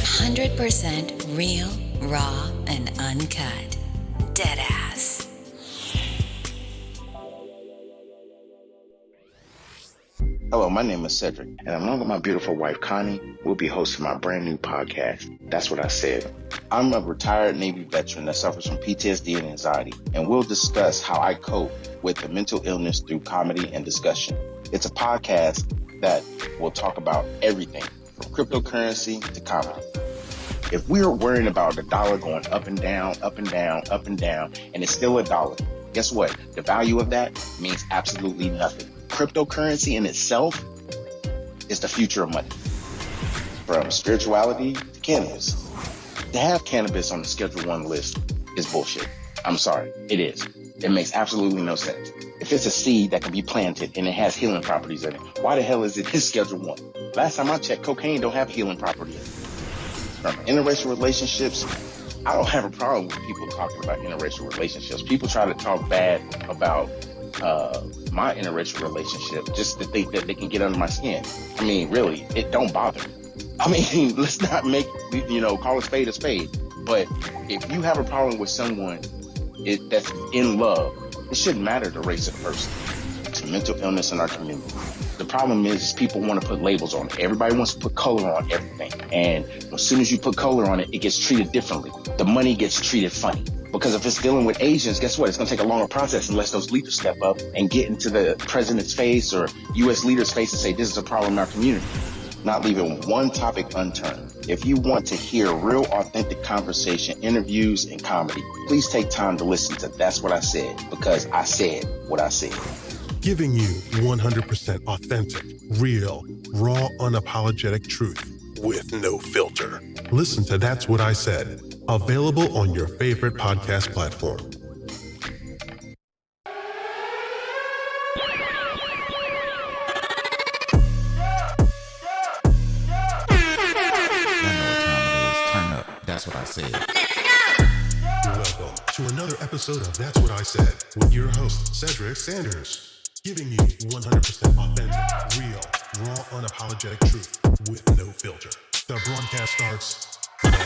100% real, raw, and uncut. Deadass. Hello, my name is Cedric, and along with my beautiful wife, Connie, we'll be hosting my brand new podcast, That's What I Said. I'm a retired Navy veteran that suffers from PTSD and anxiety, and we'll discuss how I cope with the mental illness through comedy and discussion. It's a podcast that will talk about everything from cryptocurrency to comedy. If we're worrying about the dollar going up and down, up and down, up and down, and it's still a dollar, guess what? The value of that means absolutely nothing. Cryptocurrency in itself is the future of money. From spirituality to cannabis. To have cannabis on the Schedule 1 list is bullshit. I'm sorry, it is. It makes absolutely no sense. If it's a seed that can be planted and it has healing properties in it, why the hell is it in Schedule 1? Last time I checked, cocaine don't have healing property in it. From interracial relationships, I don't have a problem with people talking about interracial relationships. People try to talk bad about my interracial relationship just to think that they can get under my skin. I mean, really, it don't bother me. I mean, let's not make, call a spade a spade. But if you have a problem with someone that's in love, it shouldn't matter the race of the person. It's a mental illness in our community. The problem is people want to put labels on it. Everybody wants to put color on everything. And as soon as you put color on it, it gets treated differently. The money gets treated funny. Because if it's dealing with Asians, guess what? It's going to take a longer process unless those leaders step up and get into the president's face or U.S. leaders' face and say, this is a problem in our community. Not leaving one topic unturned. If you want to hear real, authentic conversation, interviews, and comedy, please take time to listen to That's What I Said, because I said what I said. Giving you 100% authentic, real, raw, unapologetic truth with no filter. Listen to That's What I Said. Available on your favorite podcast platform. That's What I Said. Welcome to another episode of That's What I Said with your host, Cedric Sanders, giving you 100% authentic, real, raw, unapologetic truth with no filter. The broadcast starts now.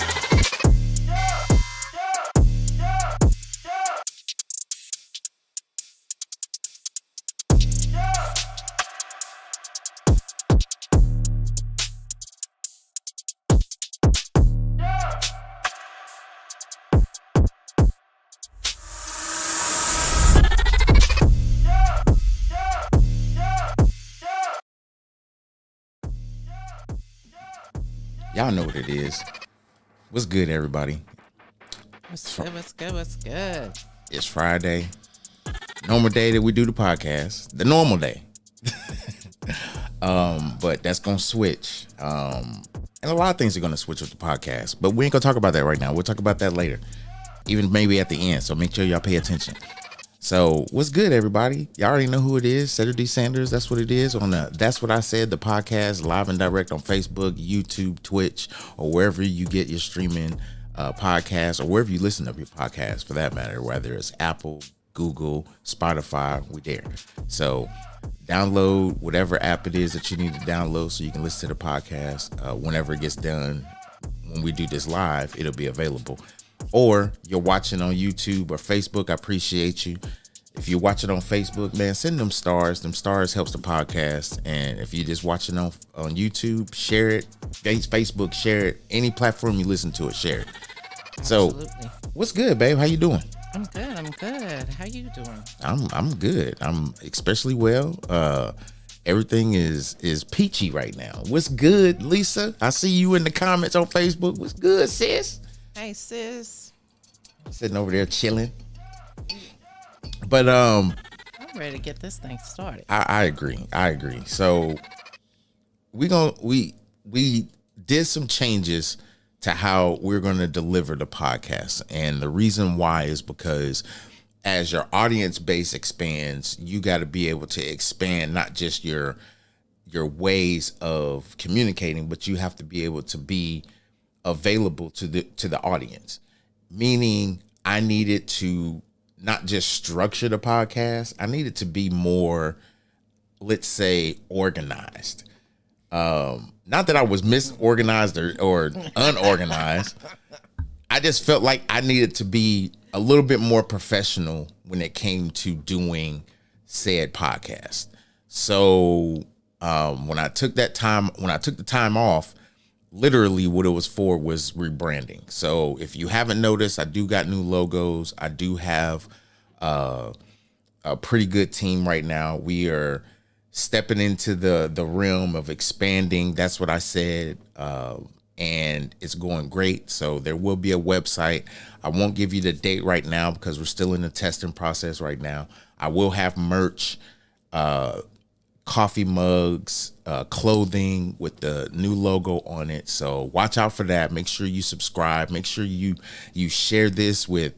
Y'all know what it is. What's good, everybody? What's good? It's Friday. Normal day that we do the podcast. The normal day. But that's going to switch. And a lot of things are going to switch with the podcast. But we ain't going to talk about that right now. We'll talk about that later. Even maybe at the end. So make sure y'all pay attention. So what's good, everybody? Y'all already know who it is. Cedric D. Sanders. That's what it is on the That's What I Said, the podcast, live and direct on Facebook, YouTube, Twitch, or wherever you get your streaming podcasts, or wherever you listen to your podcast for that matter, whether it's Apple, Google, Spotify, we there. So download whatever app it is that you need to download so you can listen to the podcast. Whenever it gets done, when we do this live, it'll be available. Or you're watching on YouTube or Facebook, I appreciate you. If you're watching on Facebook, man, send them stars. Them stars helps the podcast. And if you're just watching on YouTube, share it. Facebook, share it. Any platform you listen to it, share it. Absolutely. So, what's good, babe? How you doing? I'm good. How you doing? I'm good. I'm especially well. Everything is peachy right now. What's good, Lisa? I see you in the comments on Facebook. What's good, sis? Hey, sis. Sitting over there chilling. But I'm ready to get this thing started. I agree. So we did some changes to how we're going to deliver the podcast, and the reason why is because as your audience base expands, you got to be able to expand not just your ways of communicating, but you have to be able to be available to the audience. Meaning, I needed to not just structure the podcast, I needed to be more, let's say, organized. Not that I was misorganized or unorganized. I just felt like I needed to be a little bit more professional when it came to doing said podcast. So when I took the time off, literally what it was for was rebranding. So if you haven't noticed, I do got new logos. I do have a pretty good team right now. We are stepping into the realm of expanding. That's what I said. And it's going great. So there will be a website. I won't give you the date right now because we're still in the testing process right now. I will have merch, coffee mugs, clothing with the new logo on it. So watch out for that. Make sure you subscribe. Make sure you share this with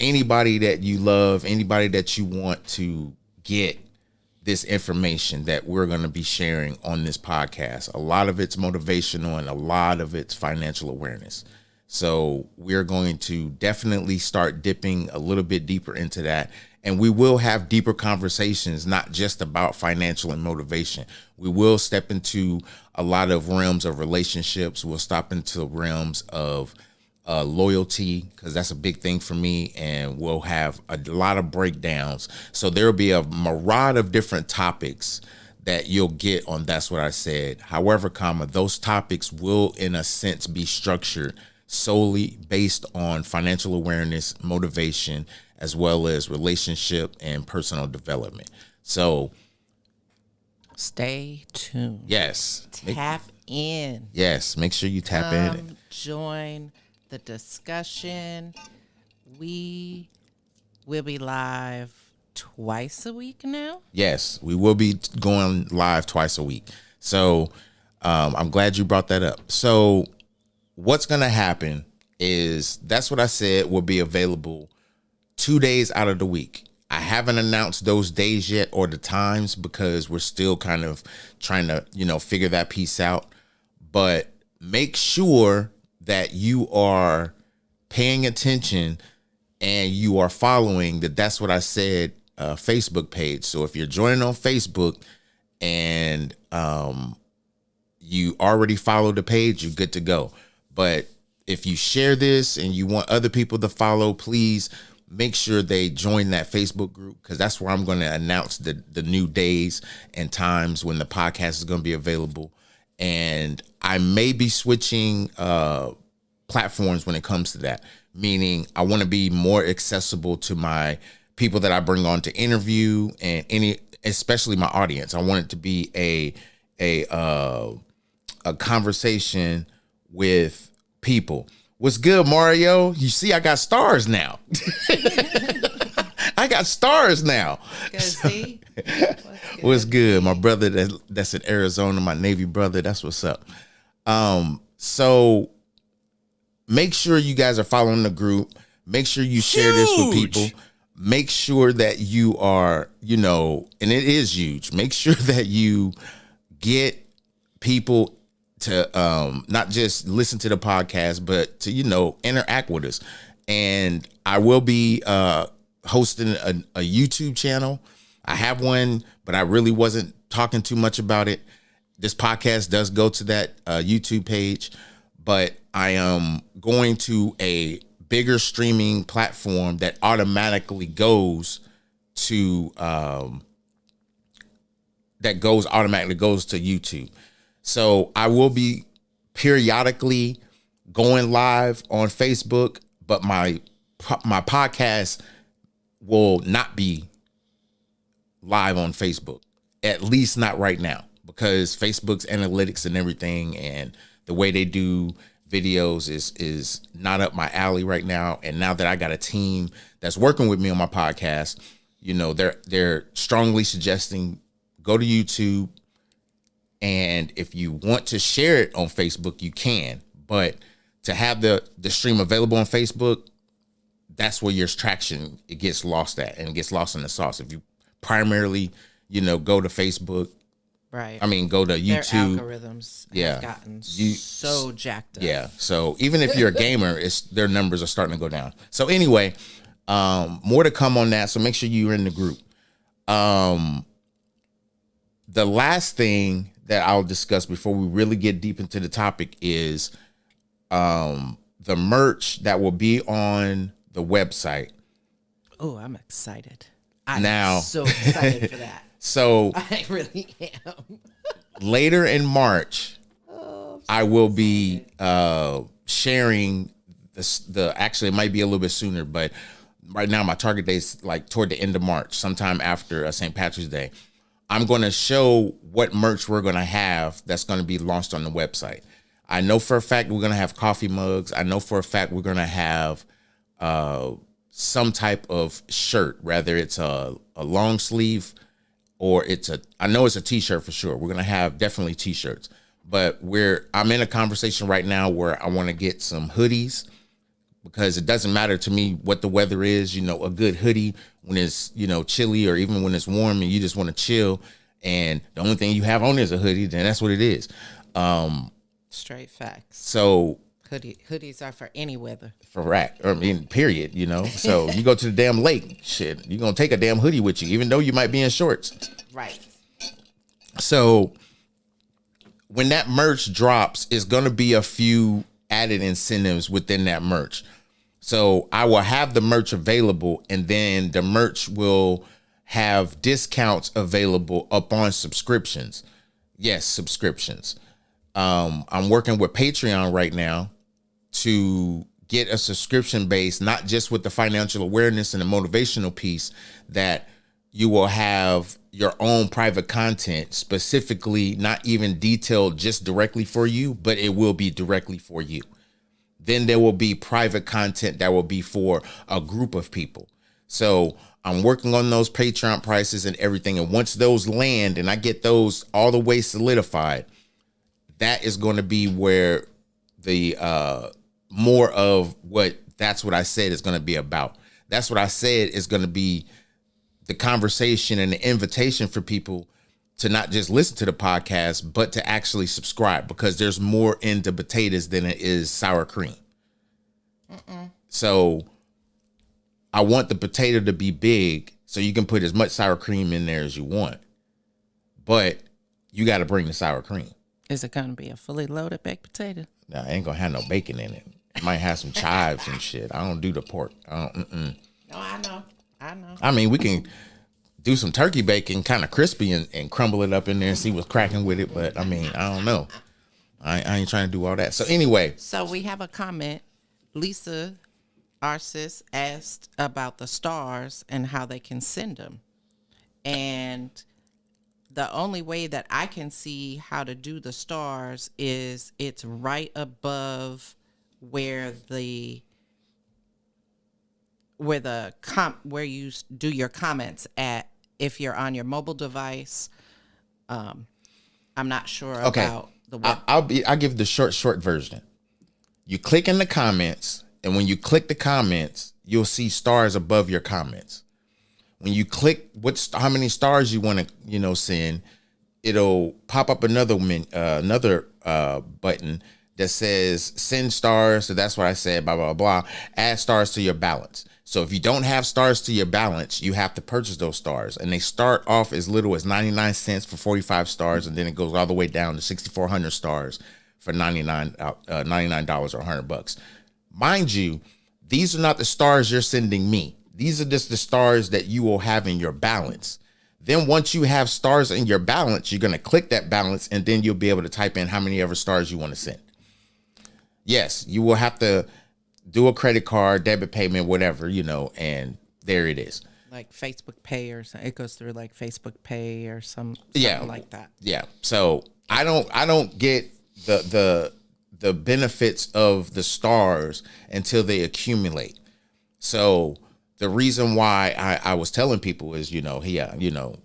anybody that you love, anybody that you want to get this information that we're going to be sharing on this podcast. A lot of it's motivational and a lot of it's financial awareness. So we're going to definitely start dipping a little bit deeper into that. And we will have deeper conversations, not just about financial and motivation. We will step into a lot of realms of relationships. We'll step into realms of loyalty, because that's a big thing for me. And we'll have a lot of breakdowns. So there'll be a myriad of different topics that you'll get on That's What I Said. However, those topics will, in a sense, be structured solely based on financial awareness, motivation, as well as relationship and personal development. So stay tuned. Yes. Tap in. Yes. Make sure you tap in. Join the discussion. We will be live twice a week now. Yes, we will be going live twice a week. So I'm glad you brought that up. So what's going to happen is That's What I Said will be available 2 days out of the week. I haven't announced those days yet or the times because we're still kind of trying to, figure that piece out. But make sure that you are paying attention and you are following the That's What I Said Facebook page. So if you're joining on Facebook and you already follow the page, you're good to go. But if you share this and you want other people to follow, please make sure they join that Facebook group, because that's where I'm going to announce the new days and times when the podcast is going to be available. And I may be switching platforms when it comes to that, meaning I want to be more accessible to my people that I bring on to interview and especially my audience. I want it to be a conversation with people. What's good, Mario? You see, I got stars now. I got stars now. See? What's good? My brother that's in Arizona, my Navy brother, that's what's up. So make sure you guys are following the group. Make sure you share this with people. Make sure that you are, and it is huge. Make sure that you get people to not just listen to the podcast, but to, interact with us. And I will be hosting a YouTube channel. I have one, but I really wasn't talking too much about it. This podcast does go to that YouTube page, but I am going to a bigger streaming platform that automatically goes to YouTube. So I will be periodically going live on Facebook, but my podcast will not be live on Facebook, at least not right now, because Facebook's analytics and everything and the way they do videos is not up my alley right now. And now that I got a team that's working with me on my podcast, they're strongly suggesting go to YouTube. And if you want to share it on Facebook, you can. But to have the stream available on Facebook, that's where your traction, it gets lost at, and it gets lost in the sauce. If you primarily, go to Facebook, right? I mean, go to YouTube. Their algorithms have gotten so jacked up. Yeah. So even if you're a gamer, their numbers are starting to go down. So anyway, more to come on that. So make sure you're in the group. The last thing that I'll discuss before we really get deep into the topic is the merch that will be on the website. Oh, I'm excited. I'm Now, so excited for that. So I really am. later in March, I will be sharing the actually it might be a little bit sooner, but right now my target date is like toward the end of March, sometime after St. Patrick's Day. I'm going to show what merch we're going to have that's going to be launched on the website. I know for a fact we're going to have coffee mugs. I know for a fact we're going to have some type of shirt, whether it's a long sleeve or I know it's a t-shirt for sure. We're going to have definitely t-shirts, but I'm in a conversation right now where I want to get some hoodies, because it doesn't matter to me what the weather is. You know, a good hoodie when it's, chilly, or even when it's warm and you just want to chill, and the only thing you have on is a hoodie, then that's what it is. Straight facts. So hoodies are for any weather. Period, So you go to the damn lake, shit, you're going to take a damn hoodie with you, even though you might be in shorts. Right. So when that merch drops, it's going to be a few added incentives within that merch. So I will have the merch available, and then the merch will have discounts available upon subscriptions. Yes, subscriptions. I'm working with Patreon right now to get a subscription base, not just with the financial awareness and the motivational piece, that you will have your own private content, specifically not even detailed just directly for you, but it will be directly for you. Then there will be private content that will be for a group of people. So I'm working on those Patreon prices and everything. And once those land and I get those all the way solidified, that is going to be where the more of that's what I said is going to be about. That's what I said is going to be the conversation and the invitation for people to not just listen to the podcast, but to actually subscribe, because there's more into potatoes than it is sour cream. So I want the potato to be big so you can put as much sour cream in there as you want, but you got to bring the sour cream. Is it going to be a fully loaded baked potato? No, I ain't going to have no bacon in it. It might have some chives and shit. I don't do the pork. No, I know. I mean, we can do some turkey bacon, kind of crispy, and crumble it up in there and see what's cracking with it. But I mean, I don't know. I ain't trying to do all that. So anyway. So we have a comment. Lisa, our sis, asked about the stars and how they can send them. And the only way that I can see how to do the stars is it's right above where you do your comments at, if you're on your mobile device. I'm not sure about the web. I'll give the short version. You click in the comments, and when you click the comments, you'll see stars above your comments. When you click how many stars you want to send, it'll pop up another button that says send stars. So that's what I said, blah, blah, blah. Add stars to your balance. So if you don't have stars to your balance, you have to purchase those stars. And they start off as little as 99 cents for 45 stars. And then it goes all the way down to 6,400 stars for $99 or $100. Mind you, these are not the stars you're sending me. These are just the stars that you will have in your balance. Then once you have stars in your balance, you're going to click that balance, and then you'll be able to type in how many ever stars you want to send. Yes, you will have to do a credit card, debit payment, whatever, and there it is. Like Facebook Pay or something. It goes through like Facebook Pay or something like that. Yeah. So I don't get the benefits of the stars until they accumulate. So the reason why I was telling people is,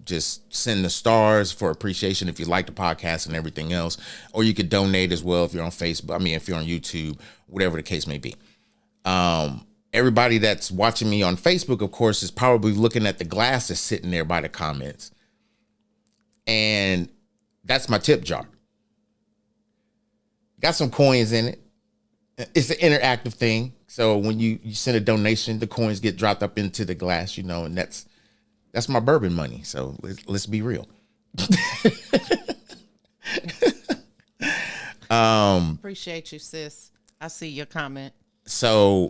just send the stars for appreciation if you like the podcast and everything else, or you could donate as well if you're on Facebook. I mean, if you're on YouTube, whatever the case may be. Everybody that's watching me on Facebook, of course, is probably looking at the glass that's sitting there by the comments. And that's my tip jar. Got some coins in it. It's an interactive thing. So when you send a donation, the coins get dropped up into the glass, and that's my bourbon money. So let's be real. Appreciate you, sis. I see your comment. So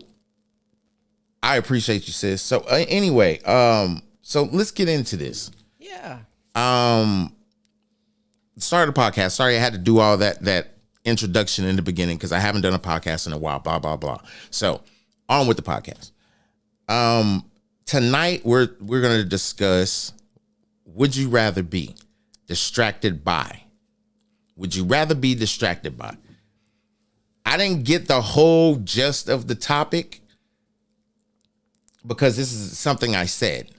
I appreciate you, sis. So anyway, so let's get into this. Yeah. Started the podcast. Sorry, I had to do all that introduction in the beginning because I haven't done a podcast in a while. Blah blah blah. So on with the podcast. Tonight we're gonna discuss: would you rather be distracted by? Would you rather be distracted by? I didn't get the whole gist of the topic because this is something I said.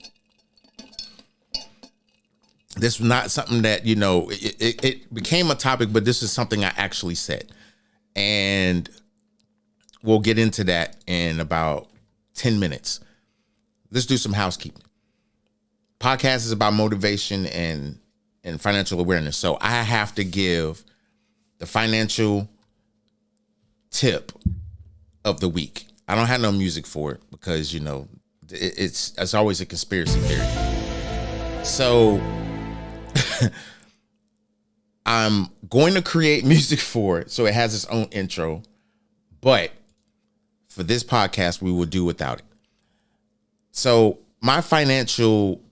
This was not something that, it became a topic, but this is something I actually said. And we'll get into that in about 10 minutes. Let's do some housekeeping. Podcast is about motivation and financial awareness. So I have to give the financial tip of the week. I don't have no music for it because, it's always a conspiracy theory. So I'm going to create music for it so it has its own intro, but for this podcast, we will do without it. So my financial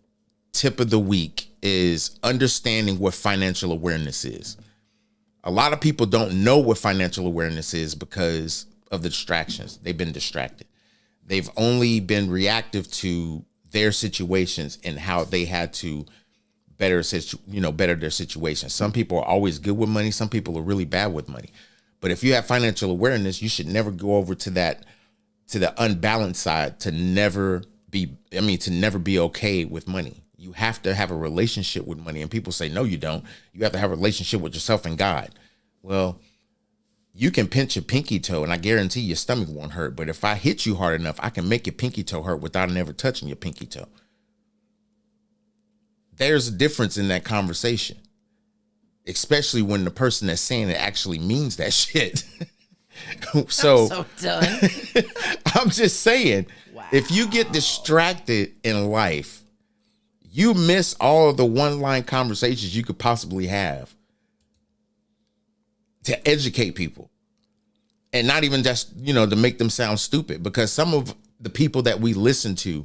tip of the week is understanding what financial awareness is. A lot of people don't know what financial awareness is because of the distractions. They've been distracted. They've only been reactive to their situations and how they had to better their situation. Some people are always good with money. Some people are really bad with money. But if you have financial awareness, you should never go over to the unbalanced side to never be okay with money. You have to have a relationship with money. And people say, no, you don't. You have to have a relationship with yourself and God. Well, you can pinch your pinky toe and I guarantee your stomach won't hurt. But if I hit you hard enough, I can make your pinky toe hurt without never touching your pinky toe. There's a difference in that conversation, especially when the person that's saying it actually means that shit. So done. I'm just saying, wow. If you get distracted in life, you miss all of the one-line conversations you could possibly have to educate people. And not even just, to make them sound stupid, because some of the people that we listen to,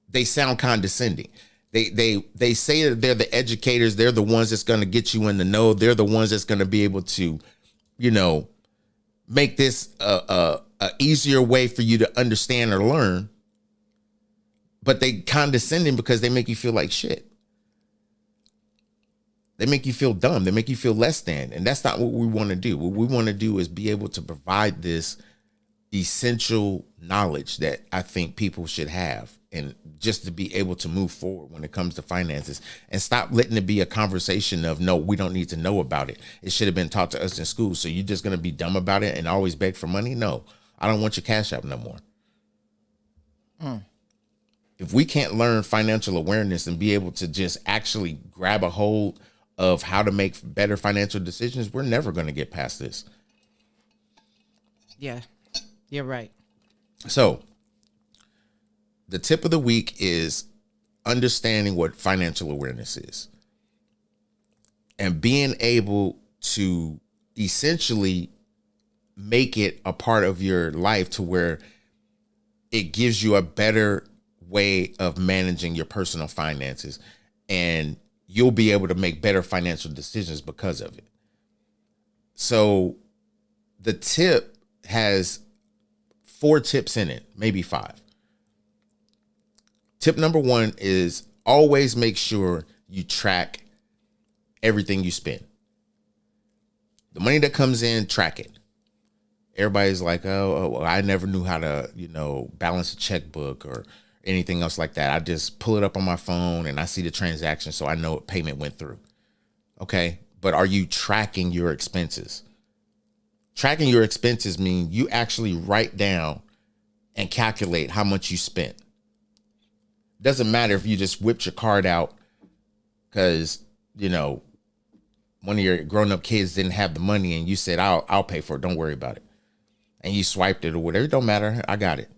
they sound condescending. They say that they're the educators. They're the ones that's going to get you in the know. They're the ones that's going to be able to, make this a easier way for you to understand or learn. But they condescending because they make you feel like shit. They make you feel dumb. They make you feel less than. And that's not what we want to do. What we want to do is be able to provide this essential knowledge that I think people should have, and just to be able to move forward when it comes to finances, and stop letting it be a conversation of, no, we don't need to know about it. It should have been taught to us in school. So you're just going to be dumb about it and always beg for money? No, I don't want your Cash App no more. If we can't learn financial awareness and be able to just actually grab a hold of how to make better financial decisions, we're never going to get past this. Yeah, you're right. So the tip of the week is understanding what financial awareness is and being able to essentially make it a part of your life to where it gives you a better way of managing your personal finances, and you'll be able to make better financial decisions because of it. So the tip has 4 tips in it, maybe 5. Tip number 1 is always make sure you track everything you spend. The money that comes in, track it. Everybody's like, oh, I never knew how to, balance a checkbook or anything else like that. I just pull it up on my phone and I see the transaction, so I know what payment went through. Okay, but are you tracking your expenses? Tracking your expenses means you actually write down and calculate how much you spent. Doesn't matter if you just whipped your card out because, one of your grown-up kids didn't have the money and you said, I'll pay for it. Don't worry about it. And you swiped it or whatever. It don't matter. I got it.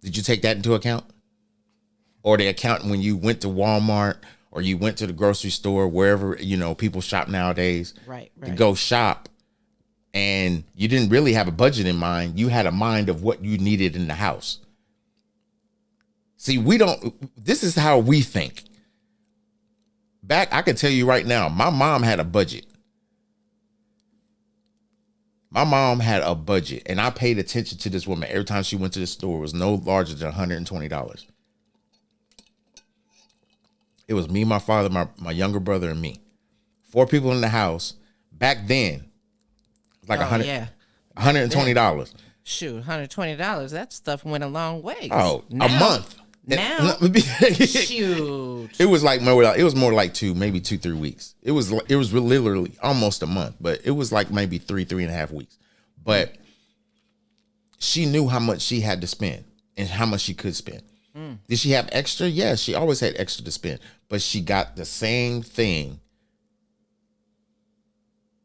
Did you take that into account? Or the account when you went to Walmart or you went to the grocery store, wherever, people shop nowadays. Right. To go shop, and you didn't really have a budget in mind. You had a mind of what you needed in the house. See, this is how we think. I can tell you right now, my mom had a budget. My mom had a budget, and I paid attention to this woman every time she went to the store. It was no larger than $120. It was me, my father, my younger brother, and me. 4 people in the house. Back then, like $120. Shoot, $120. That stuff went a long way. Oh, a month. Now, shoot. It was like more like 2-3 weeks. It was literally almost a month, but it was like maybe 3.5 weeks. But she knew how much she had to spend and how much she could spend. Did she have extra? Yes, she always had extra to spend, but she got the same thing.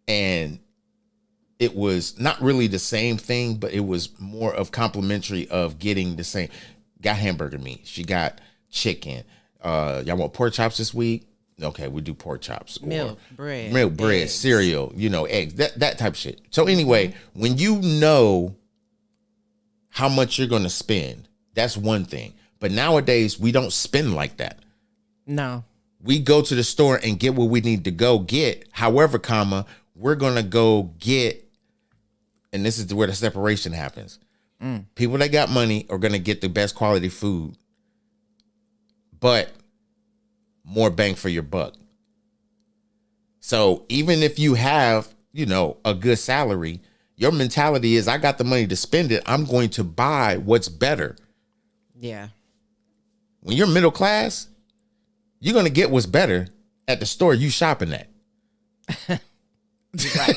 And it was not really the same thing, but it was more of complimentary of getting the same. Got hamburger meat. She got chicken. Y'all want pork chops this week? Okay, we do pork chops. Milk, bread, eggs. Cereal, eggs, that type of shit. So anyway, when you know how much you're going to spend, that's one thing. But nowadays, we don't spend like that. No. We go to the store and get what we need to go get. However, we're going to go get, and this is where the separation happens. People that got money are going to get the best quality food, but more bang for your buck. So even if you have, a good salary, your mentality is, I got the money to spend it. I'm going to buy what's better. Yeah. When you're middle class, you're going to get what's better at the store you shopping at. Right.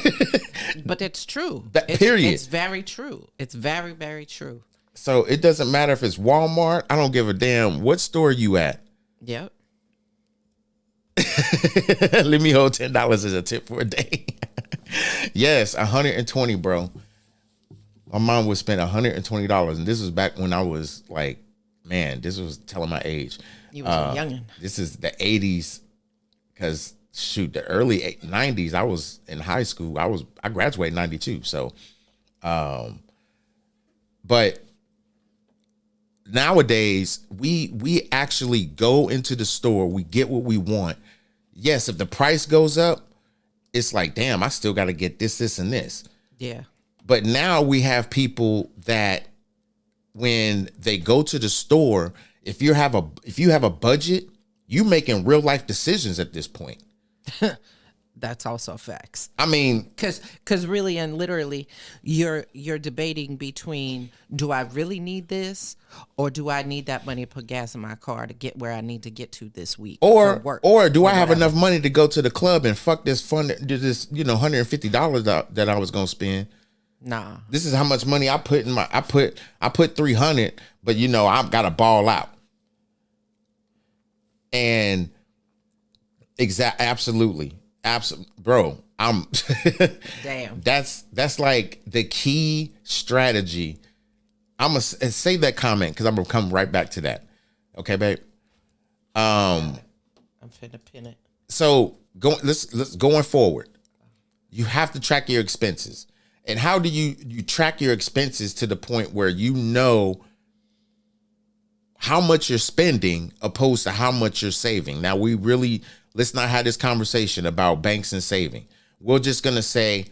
But it's true. Period. It's very true. It's very, very true. So it doesn't matter if it's Walmart. I don't give a damn what store you at. Yep. Let me hold $10 as a tip for a day. Yes, $120, bro. My mom would spend $120, and this was back when I was like, man, this was telling my age. You was a youngin'. This is the 80s, because shoot, the early 90s, I was in high school. I graduated in 92. So, but nowadays we actually go into the store, we get what we want. Yes, if the price goes up, it's like, damn, I still got to get this, and this. Yeah. But now we have people that when they go to the store, if you have a budget, you making real life decisions at this point. That's also facts. I mean, because really and literally, you're debating between, do I really need this, or do I need that money to put gas in my car to get where I need to get to this week, or work, or do I have enough money to go to the club and fuck this $150 that I was gonna spend? Nah, this is how much money I put in I put $300, but I've got to ball out. And absolutely, bro. I'm damn. That's like the key strategy. I'm gonna say that comment because I'm gonna come right back to that. Okay, babe. I'm finna pin it. So let's going forward. You have to track your expenses. And how do you track your expenses to the point where you know how much you're spending opposed to how much you're saving? Now, let's not have this conversation about banks and saving. We're just going to say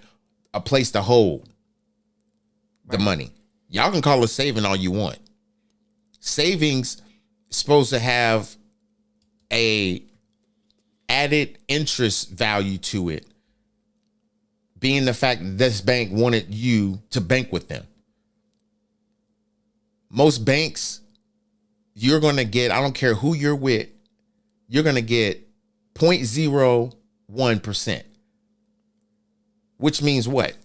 a place to hold the money. Y'all can call it saving all you want. Savings is supposed to have a added interest value to it, being the fact that this bank wanted you to bank with them. Most banks, you're going to get, I don't care who you're with, you're going to get 0.01%, which means what?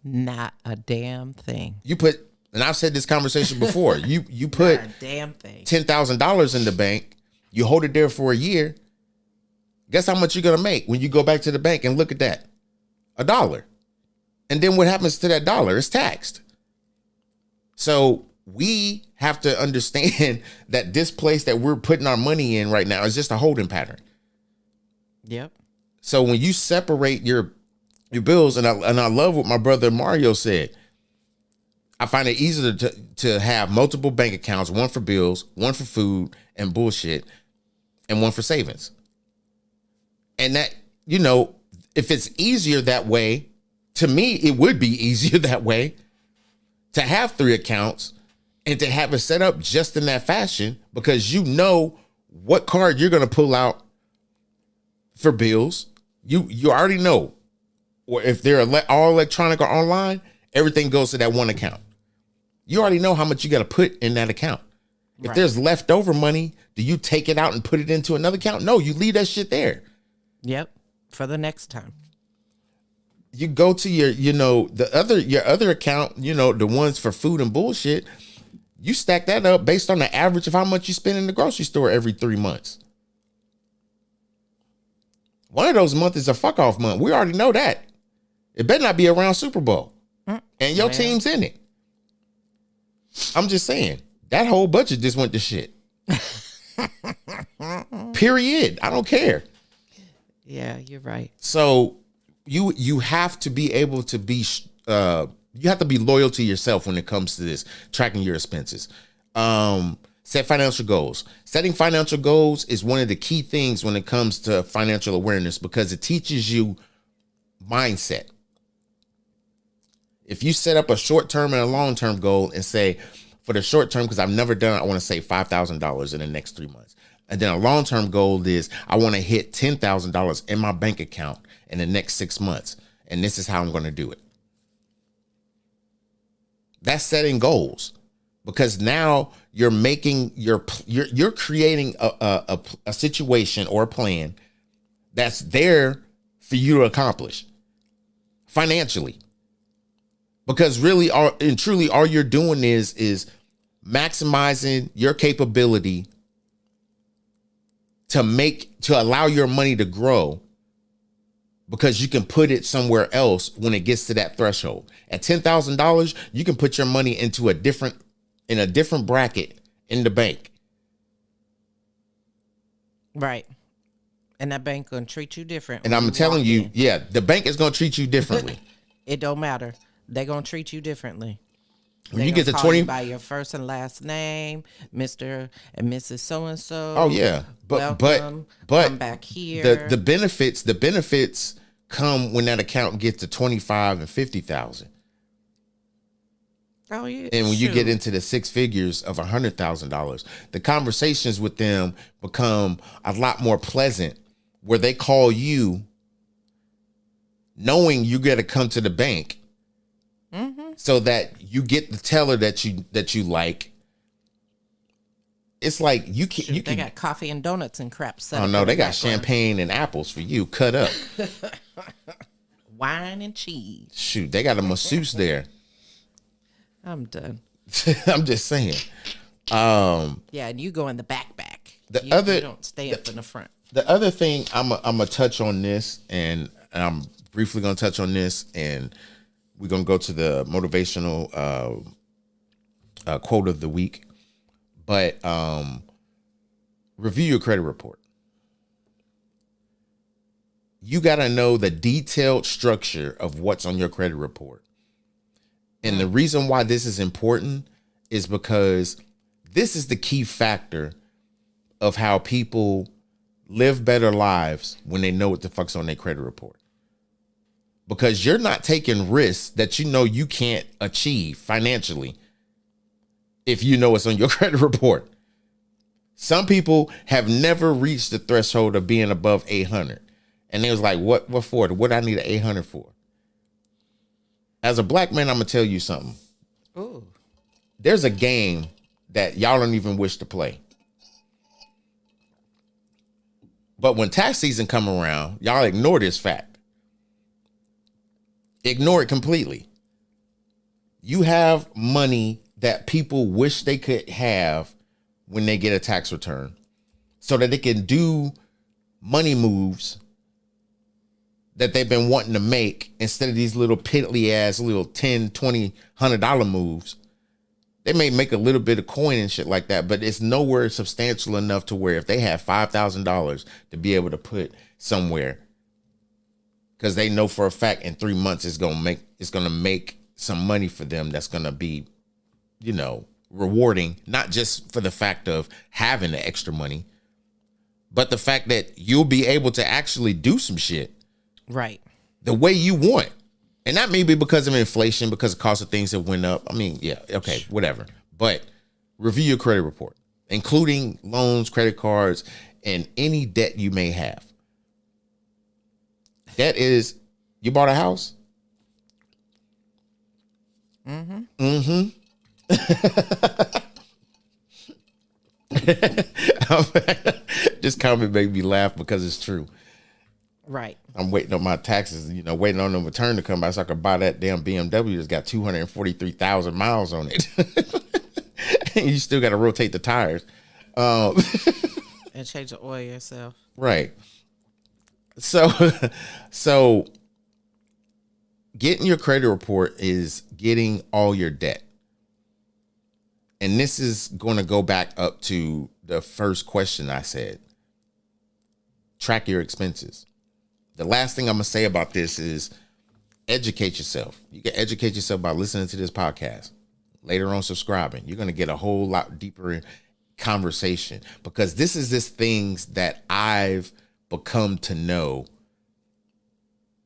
Not a damn thing. You put, and I've said this conversation before, you put not a damn thing. $10,000 in the bank, you hold it there for a year. Guess how much you're going to make when you go back to the bank and look at that? $1. And then what happens to that dollar? It's taxed. So we have to understand that this place that we're putting our money in right now is just a holding pattern. Yep. So when you separate your your bills. And I love what my brother Mario said. I find it easier to have multiple bank accounts, one for bills, one for food and bullshit, and one for savings. And that, if it's easier that way, to me, it would be easier that way to have 3 accounts and to have it set up just in that fashion, because you know what card you're going to pull out for bills. You already know. Or if they're all electronic or online, everything goes to that one account. You already know how much you got to put in that account. If there's leftover money, do you take it out and put it into another account? No, you leave that shit there. Yep. For the next time. You go to your other account, the ones for food and bullshit. You stack that up based on the average of how much you spend in the grocery store every 3 months. One of those months is a fuck off month. We already know that. It better not be around Super Bowl. And your team's in it. I'm just saying, that whole budget just went to shit. Period. I don't care. Yeah, you're right. So you have to be able to be you have to be loyal to yourself when it comes to this, tracking your expenses. Set financial goals. Setting financial goals is one of the key things when it comes to financial awareness, because it teaches you mindset. If you set up a short-term and a long-term goal and say, for the short term, because I've never done it, I want to save $5,000 in the next 3 months. And then a long-term goal is I want to hit $10,000 in my bank account in the next 6 months. And this is how I'm going to do it. That's setting goals, because now you're making you're creating a situation or a plan that's there for you to accomplish financially. Because really, truly, all you're doing is maximizing your capability to allow your money to grow, because you can put it somewhere else when it gets to that threshold. At $10,000, you can put your money into a different bracket in the bank. Right. And that bank gonna treat you different. And I'm telling you, yeah, the bank is gonna treat you differently. It don't matter. They're gonna treat you differently. When you get to 20 by your first and last name, Mr. and Mrs. So and so. Oh yeah. But come back here. The benefits come when that account gets to 25 and 50,000. Oh yeah. And when you get into the 6 figures of $100,000, the conversations with them become a lot more pleasant, where they call you knowing you got to come to the bank. So that you get the teller that you like. It's like they got coffee and donuts and crap. Oh no, they got champagne and apples for you cut up. Wine and cheese. Shoot, they got a masseuse there. I'm done. I'm just saying. Yeah, and you go in the backpack. You don't stay up in the front. The other thing I'm gonna touch on this, and I'm briefly gonna touch on this, and we're going to go to the motivational quote of the week. But review your credit report. You got to know the detailed structure of what's on your credit report. And the reason why this is important is because this is the key factor of how people live better lives when they know what the fuck's on their credit report. Because you're not taking risks that you know you can't achieve financially if you know it's on your credit report. Some people have never reached the threshold of being above 800. And they was like, what for? What I need an 800 for? As a black man, I'm going to tell you something. Ooh. There's a game that y'all don't even wish to play. But when tax season come around, y'all ignore this fact. Ignore it completely. You have money that people wish they could have when they get a tax return, so that they can do money moves that they've been wanting to make, instead of these little piddly ass little $10, $20, $100 moves. They may make a little bit of coin and shit like that, but it's nowhere substantial enough to where if they have $5,000 to be able to put somewhere, because they know for a fact in 3 months it's gonna make some money for them that's gonna be, rewarding, not just for the fact of having the extra money, but the fact that you'll be able to actually do some shit Right. the way you want. And that may be because of inflation, because the cost of things have went up. I mean, yeah, okay, whatever. But review your credit report, including loans, credit cards, and any debt you may have. That is, you bought a house? Mm-hmm. This comment made me laugh because it's true. Right. I'm waiting on my taxes, waiting on the return to come back so I can buy that damn BMW that's got 243,000 miles on it. And you still got to rotate the tires. And change the oil yourself. Right. So getting your credit report is getting all your debt. And this is going to go back up to the first question I said. Track your expenses. The last thing I'm going to say about this is educate yourself. You can educate yourself by listening to this podcast. Later on, subscribing. You're going to get a whole lot deeper conversation, because this is things that I've become to know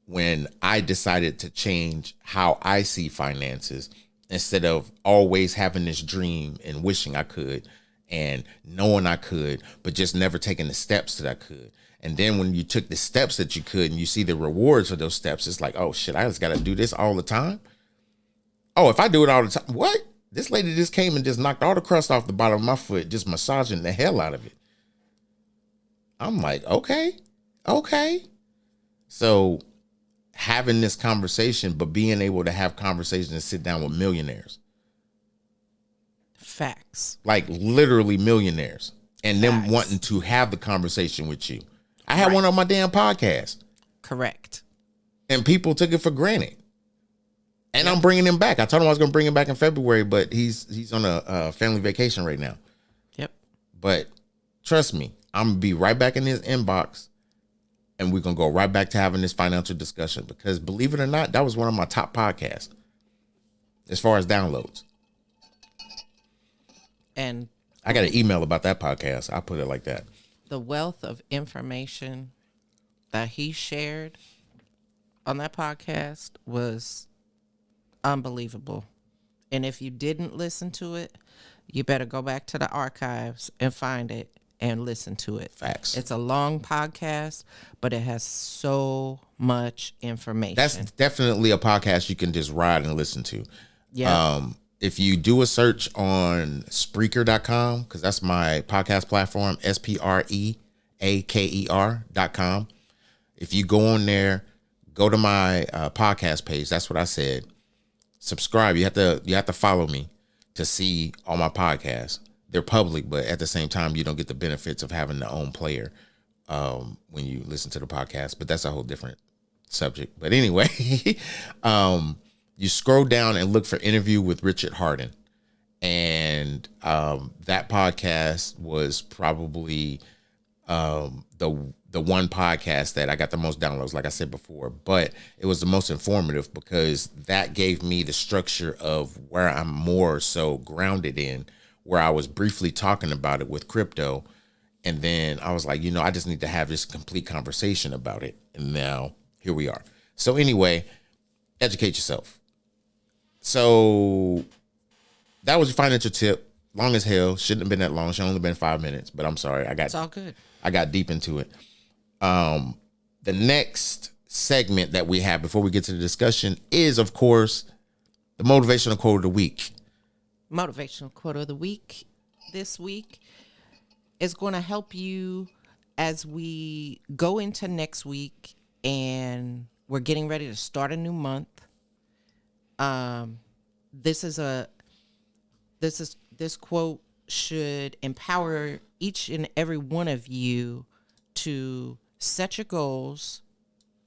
when I decided to change how I see finances, instead of always having this dream and wishing I could and knowing I could, but just never taking the steps that I could. And then when you took the steps that you could and you see the rewards of those steps, it's like, oh shit, I just got to do this all the time. Oh, if I do it all the time, what? This lady just came and just knocked all the crust off the bottom of my foot, just massaging the hell out of it. I'm like, okay. So having this conversation, but being able to have conversations and sit down with millionaires. Facts. Like literally millionaires. And them wanting to have the conversation with you. I had one on my damn podcast. Correct. And people took it for granted. And I'm bringing him back. I told him I was going to bring him back in February, but he's on a family vacation right now. Yep. But trust me, I'm going to be right back in his inbox, and we're going to go right back to having this financial discussion, because believe it or not, that was one of my top podcasts as far as downloads. And I got an email about that podcast. I'll put it like that. the wealth of information that he shared on that podcast was unbelievable. And if you didn't listen to it, you better go back to the archives and find it and listen to it. Facts. It's a long podcast, but it has so much information. That's definitely a podcast you can just ride and listen to. Yeah. If you do a search on Spreaker.com, because that's my podcast platform, SPREAKER.com. If you go on there, go to my podcast page. That's what I said. Subscribe. You have to follow me to see all my podcasts. They're public, but at the same time, you don't get the benefits of having the own player when you listen to the podcast. But that's a whole different subject. But anyway, you scroll down and look for Interview with Richard Harden. And that podcast was probably the one podcast that I got the most downloads, like I said before. But it was the most informative because that gave me the structure of where I'm more so grounded in, where I was briefly talking about it with crypto. And then I was like, I just need to have this complete conversation about it. And now here we are. So anyway, educate yourself. So that was your financial tip. Long as hell. Shouldn't have been that long. Should only been 5 minutes. But I'm sorry. It's all good. I got deep into it. The next segment that we have before we get to the discussion is, of course, the motivational quote of the week. Motivational quote of the week this week is going to help you as we go into next week and we're getting ready to start a new month. This quote should empower each and every one of you to set your goals,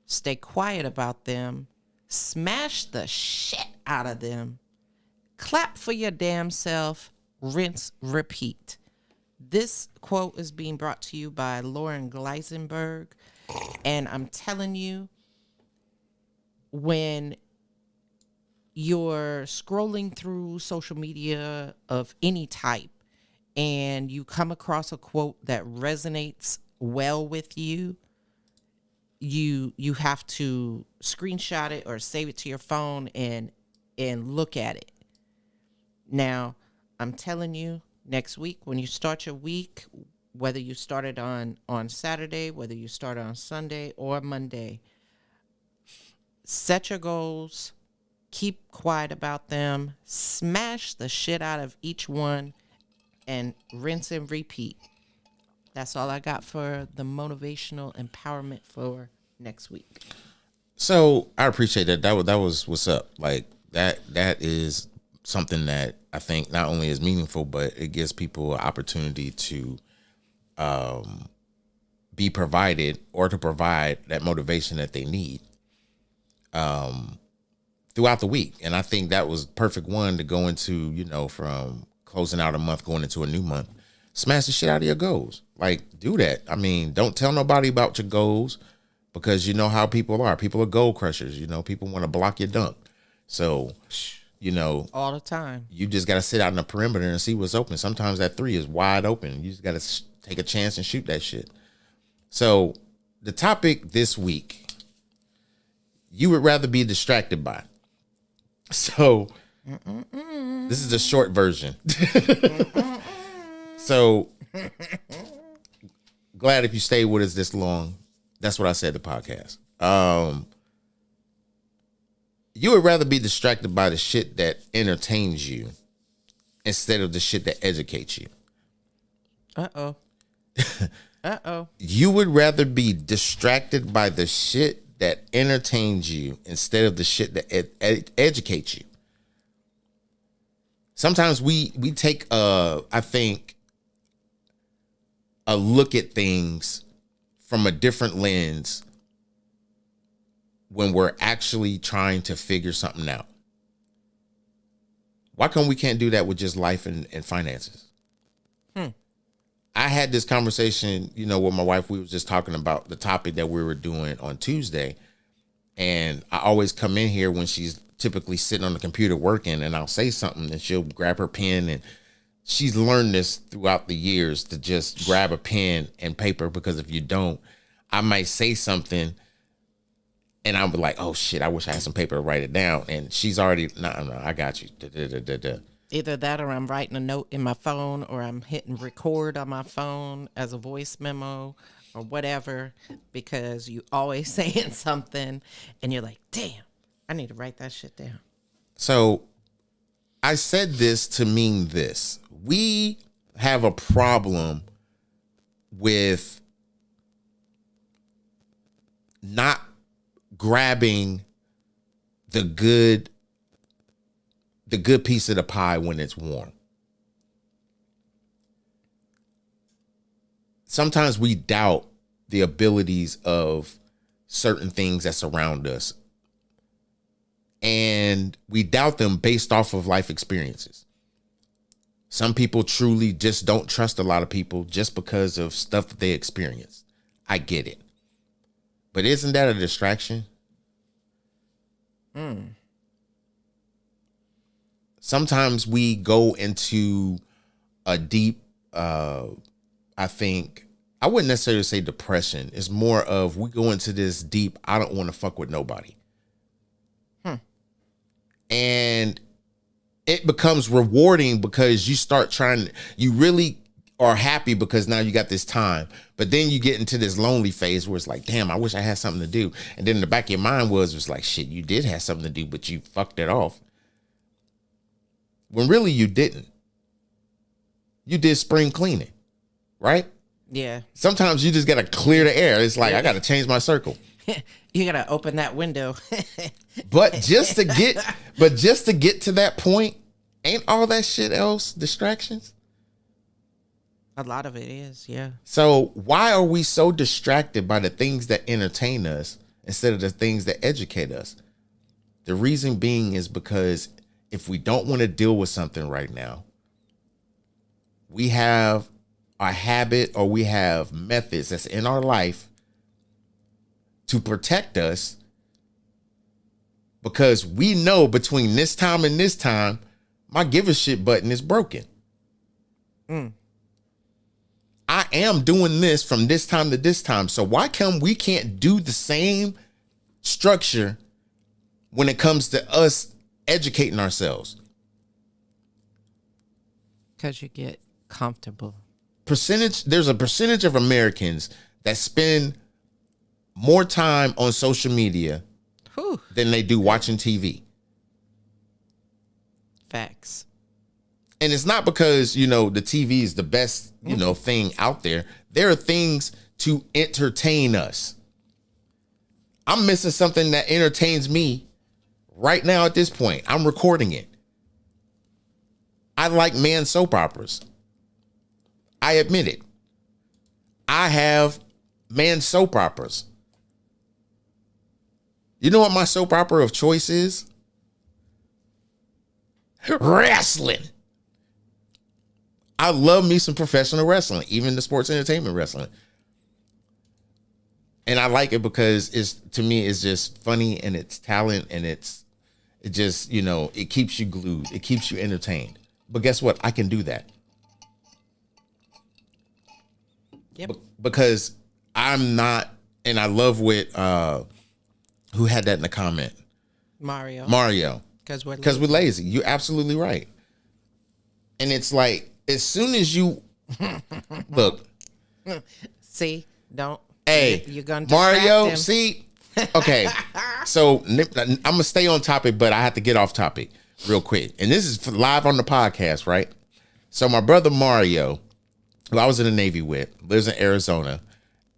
stay quiet about them, smash the shit out of them, clap for your damn self, rinse, repeat. This quote is being brought to you by Lauren Gleisenberg, and I'm telling you, when you're scrolling through social media of any type and you come across a quote that resonates well with you, you have to screenshot it or save it to your phone and look at it. Now, I'm telling you, next week when you start your week, whether you started on Saturday, whether you start on Sunday or Monday, set your goals, keep quiet about them, smash the shit out of each one, and rinse and repeat. That's all I got for the motivational empowerment for next week. So I appreciate that. That was what's up. Like that is something that I think not only is meaningful, but it gives people an opportunity to be provided or to provide that motivation that they need throughout the week. And I think that was perfect one to go into, from closing out a month, going into a new month. Smash the shit out of your goals. Like, do that. I mean, don't tell nobody about your goals because you know how people are. People are goal crushers. People want to block your dunk. So, all the time. You just got to sit out in the perimeter and see what's open. Sometimes that three is wide open. You just got to take a chance and shoot that shit. So the topic this week, you would rather be distracted by. So this is a short version. So glad if you stayed with us this long. That's what I said to the podcast. You would rather be distracted by the shit that entertains you instead of the shit that educates you. Uh-oh. You would rather be distracted by the shit that entertains you instead of the shit that educates you. Sometimes we take I think a look at things from a different lens when we're actually trying to figure something out. Why come we can't do that with just life and finances? I had this conversation, with my wife. We was just talking about the topic that we were doing on Tuesday. And I always come in here when she's typically sitting on the computer working, and I'll say something and she'll grab her pen. And she's learned this throughout the years to just grab a pen and paper, because if you don't, I might say something and I'm like, oh shit, I wish I had some paper to write it down. And she's already, no, I got you. Either that or I'm writing a note in my phone, or I'm hitting record on my phone as a voice memo or whatever, because you always saying something and you're like, damn, I need to write that shit down. So I said this to mean this. We have a problem with not grabbing the good piece of the pie when it's warm. Sometimes we doubt the abilities of certain things that surround us. And we doubt them based off of life experiences. Some people truly just don't trust a lot of people just because of stuff that they experience. I get it. But isn't that a distraction? Sometimes we go into a deep, I think, I wouldn't necessarily say depression. It's more of we go into this deep, I don't want to fuck with nobody. And it becomes rewarding because you really are happy because now you got this time. But then you get into this lonely phase where it's like, damn, I wish I had something to do. And then in the back of your mind was like, shit, you did have something to do, but you fucked it off. When really you didn't. You did spring cleaning, right? Yeah. Sometimes you just got to clear the air. It's like, I got to change my circle. You got to open that window. But just to get to that point, ain't all that shit else distractions? A lot of it is, yeah. So why are we so distracted by the things that entertain us instead of the things that educate us? The reason being is because if we don't want to deal with something right now, we have a habit or we have methods that's in our life to protect us because we know between this time and this time, my give a shit button is broken. I am doing this from this time to this time. So why come we can't do the same structure when it comes to us educating ourselves? Because you get comfortable. There's a percentage of Americans that spend more time on social media Whew. than they do watching TV. Facts. And it's not because, the TV is the best, thing out there. There are things to entertain us. I'm missing something that entertains me right now at this point. I'm recording it. I like man soap operas. I admit it. I have man soap operas. You know what my soap opera of choice is? Wrestling. I love me some professional wrestling, even the sports entertainment wrestling. And I like it because to me, it's just funny and it's talent and it just, it keeps you glued. It keeps you entertained. But guess what? I can do that. Yep. Because I'm not, and I love what, who had that in the comment? Mario. Because we're lazy. You're absolutely right. And it's like, as soon as you look, see, don't. Hey, you're gonna Mario. him. See, okay. So I'm gonna stay on topic, but I have to get off topic real quick. And this is live on the podcast, right? So my brother Mario, who I was in the Navy with, lives in Arizona,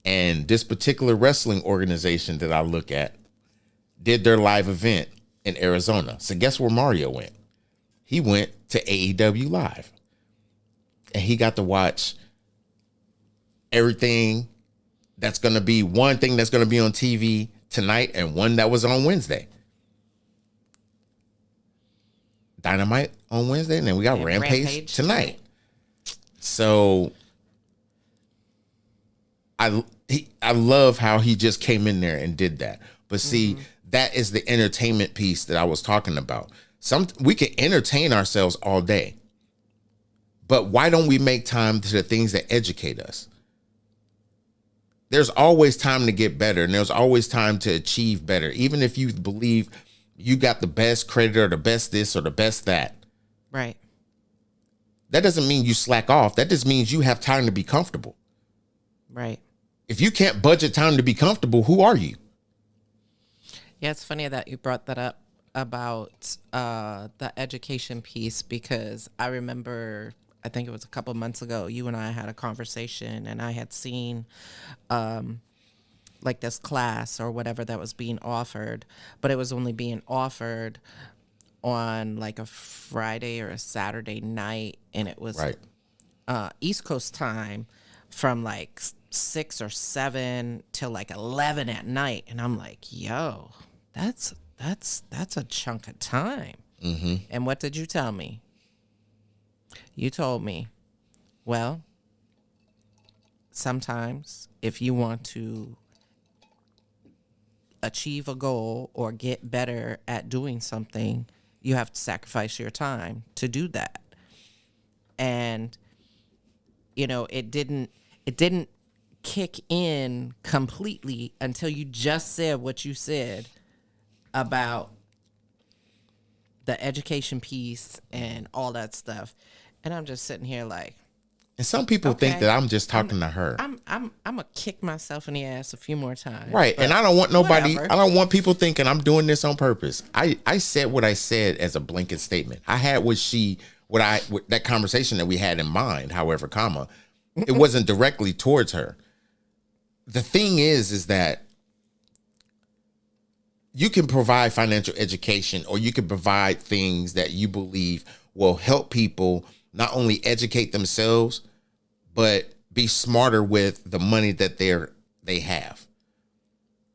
and this particular wrestling organization that I look at did their live event in Arizona. So guess where Mario went? He went to AEW Live. And he got to watch everything that's going to be one thing that's going to be on TV tonight and one that was on Wednesday. Dynamite on Wednesday, and then we got Rampage tonight. So I love how he just came in there and did that. But see, that is the entertainment piece that I was talking about. We can entertain ourselves all day. But why don't we make time to the things that educate us? There's always time to get better, and there's always time to achieve better. Even if you believe you got the best credit or the best this or the best that. Right. That doesn't mean you slack off. That just means you have time to be comfortable. Right. If you can't budget time to be comfortable, who are you? Yeah, it's funny that you brought that up about the education piece, because I remember, I think it was a couple months ago, you and I had a conversation, and I had seen like this class or whatever that was being offered, but it was only being offered on like a Friday or a Saturday night, and it was East Coast time from like 6 or 7 till like 11 at night, and I'm like, yo, that's a chunk of time. Mm-hmm. And what did you tell me? You told me, well, sometimes if you want to achieve a goal or get better at doing something, you have to sacrifice your time to do that. And, it didn't kick in completely until you just said what you said about the education piece and all that stuff. And I'm just sitting here like, and some people think that I'm just talking to her. I'm gonna kick myself in the ass a few more times. Right. And I don't want nobody, whatever. I don't want people thinking I'm doing this on purpose. I said what I said as a blanket statement. I had what that conversation that we had in mind, however, it wasn't directly towards her. The thing is that you can provide financial education, or you can provide things that you believe will help people not only educate themselves, but be smarter with the money that they have.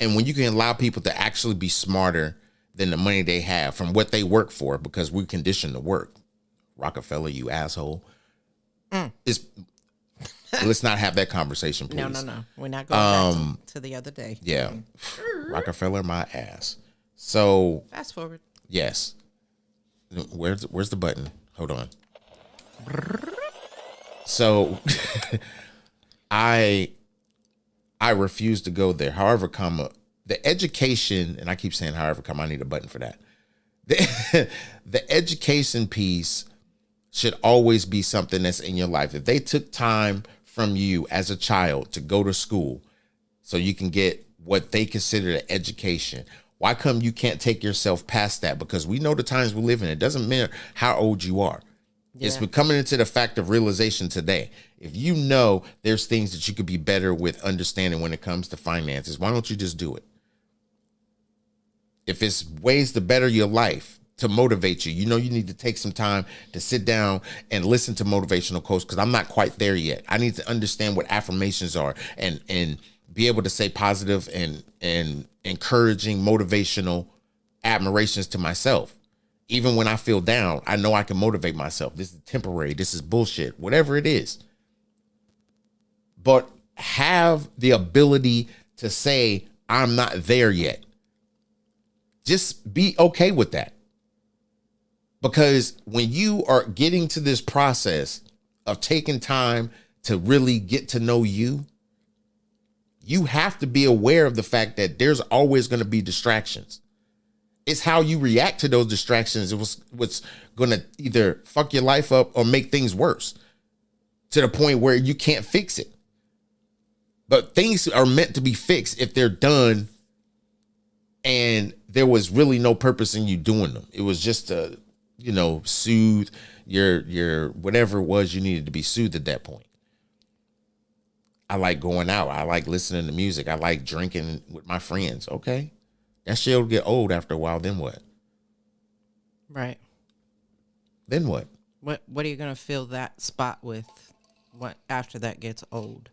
And when you can allow people to actually be smarter than the money they have from what they work for, because we're conditioned to work. Rockefeller, you asshole. Let's not have that conversation, please. No. We're not going back to the other day. Yeah. Rockefeller, my ass. So Fast forward. yes. Where's the button? Hold on. So I refuse to go there. However, the education, and I keep saying however, I need a button for that. The education piece should always be something that's in your life. If they took time from you as a child to go to school so you can get what they consider an education, why come you can't take yourself past that? Because we know the times we live in. It doesn't matter how old you are. Yeah. It's becoming into the fact of realization today. If you know there's things that you could be better with understanding when it comes to finances, why don't you just do it? If it's ways to better your life, to motivate you, you know you need to take some time to sit down and listen to motivational quotes, because I'm not quite there yet. I need to understand what affirmations are and be able to say positive and encouraging motivational admirations to myself. Even when I feel down, I know I can motivate myself. This is temporary. This is bullshit, whatever it is. But have the ability to say, I'm not there yet. Just be okay with that. Because when you are getting to this process of taking time to really get to know you, you have to be aware of the fact that there's always going to be distractions. It's how you react to those distractions. It was what's going to either fuck your life up or make things worse to the point where you can't fix it. But things are meant to be fixed if they're done and there was really no purpose in you doing them. It was just to, soothe your whatever it was you needed to be soothed at that point. I like going out. I like listening to music. I like drinking with my friends. Okay. That shit will get old after a while. Then what? Right. Then what? What are you going to fill that spot with after that gets old?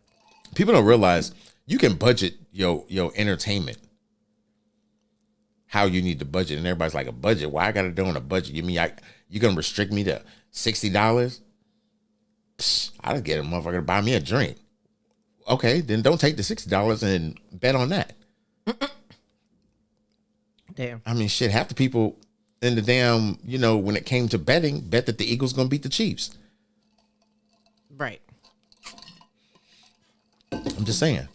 People don't realize you can budget your entertainment how you need to budget. And everybody's like, a budget? Why I got to do on a budget? You mean you going to restrict me to $60? I'll get a motherfucker to buy me a drink. Okay, then don't take the $60 and bet on that. Damn. I mean, shit, half the people in the damn, when it came to betting, bet that the Eagles going to beat the Chiefs. Right. I'm just saying.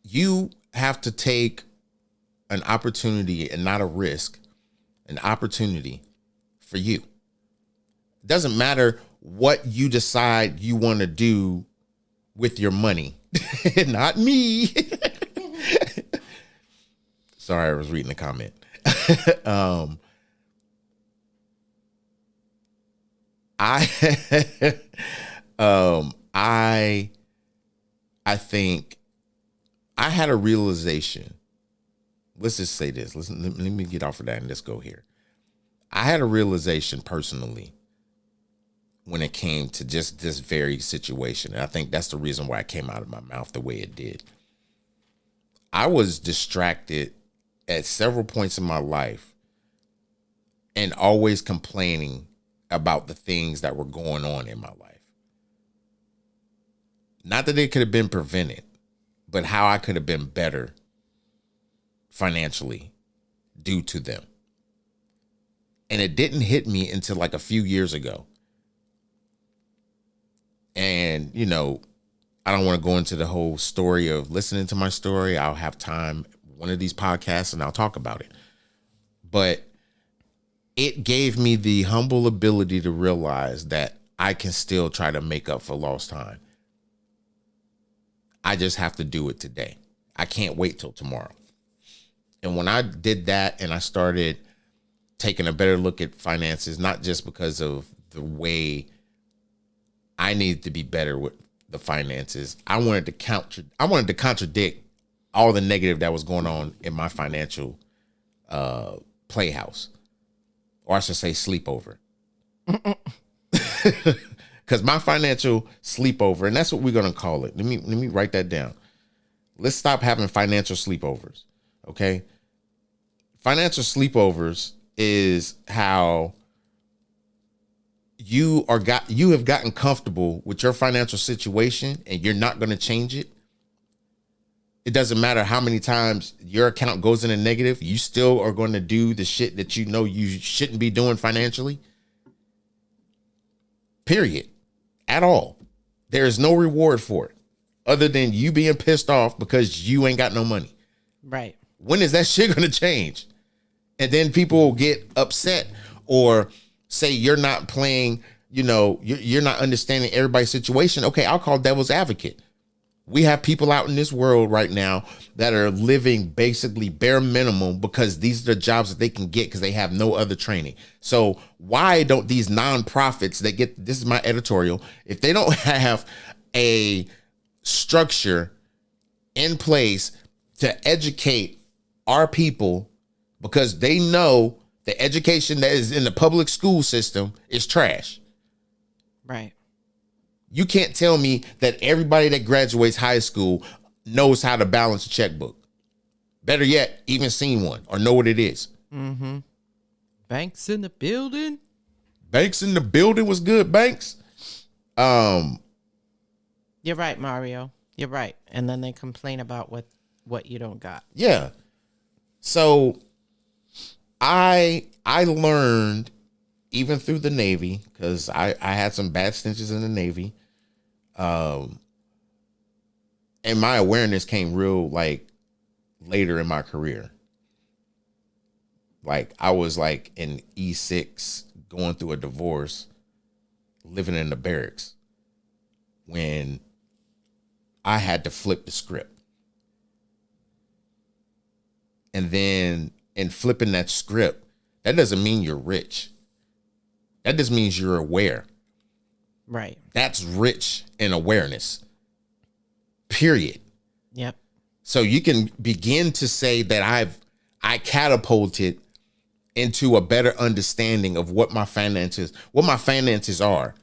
You have to take an opportunity and not a risk, an opportunity for you. It doesn't matter what you decide you want to do with your money. Not me. Sorry, I was reading the comment. I think I had a realization. Let's just say this. Listen, let me get off of that and let's go here. I had a realization personally when it came to just this very situation. And I think that's the reason why it came out of my mouth the way it did. I was distracted at several points in my life and always complaining about the things that were going on in my life. Not that it could have been prevented, but how I could have been better financially due to them. And it didn't hit me until like a few years ago. And, I don't want to go into the whole story of listening to my story. I'll have time one of these podcasts and I'll talk about it. But it gave me the humble ability to realize that I can still try to make up for lost time. I just have to do it today. I can't wait till tomorrow. And when I did that and I started taking a better look at finances, not just because of the way I needed to be better with the finances, I wanted to contradict all the negative that was going on in my financial playhouse, or I should say sleepover. Because my financial sleepover, and that's what we're gonna call it. Let me write that down. Let's stop having financial sleepovers. Okay. Financial sleepovers is how you have gotten comfortable with your financial situation and you're not going to change it. It doesn't matter how many times your account goes in a negative, you still are going to do the shit that you know you shouldn't be doing financially. Period. At all. There is no reward for it other than you being pissed off because you ain't got no money. Right. When is that shit going to change? And then people will get upset or say you're not playing, you're not understanding everybody's situation. Okay, I'll call devil's advocate. We have people out in this world right now that are living basically bare minimum because these are the jobs that they can get because they have no other training. So why don't these nonprofits that get, this is my editorial, if they don't have a structure in place to educate our people, because they know the education that is in the public school system is trash. Right. You can't tell me that everybody that graduates high school knows how to balance a checkbook. Better yet, even seen one or know what it is. Mm-hmm. Banks in the building. Banks in the building was good, Banks. You're right, Mario. You're right. And then they complain about what you don't got. Yeah. So I learned even through the Navy, because I had some bad stenches in the Navy. And my awareness came real like later in my career. Like I was like in E6 going through a divorce, living in the barracks when I had to flip the script. And then in flipping that script, that doesn't mean you're rich. That just means you're aware. Right. That's rich in awareness. Period. Yep. So you can begin to say that I catapulted into a better understanding of what my finances are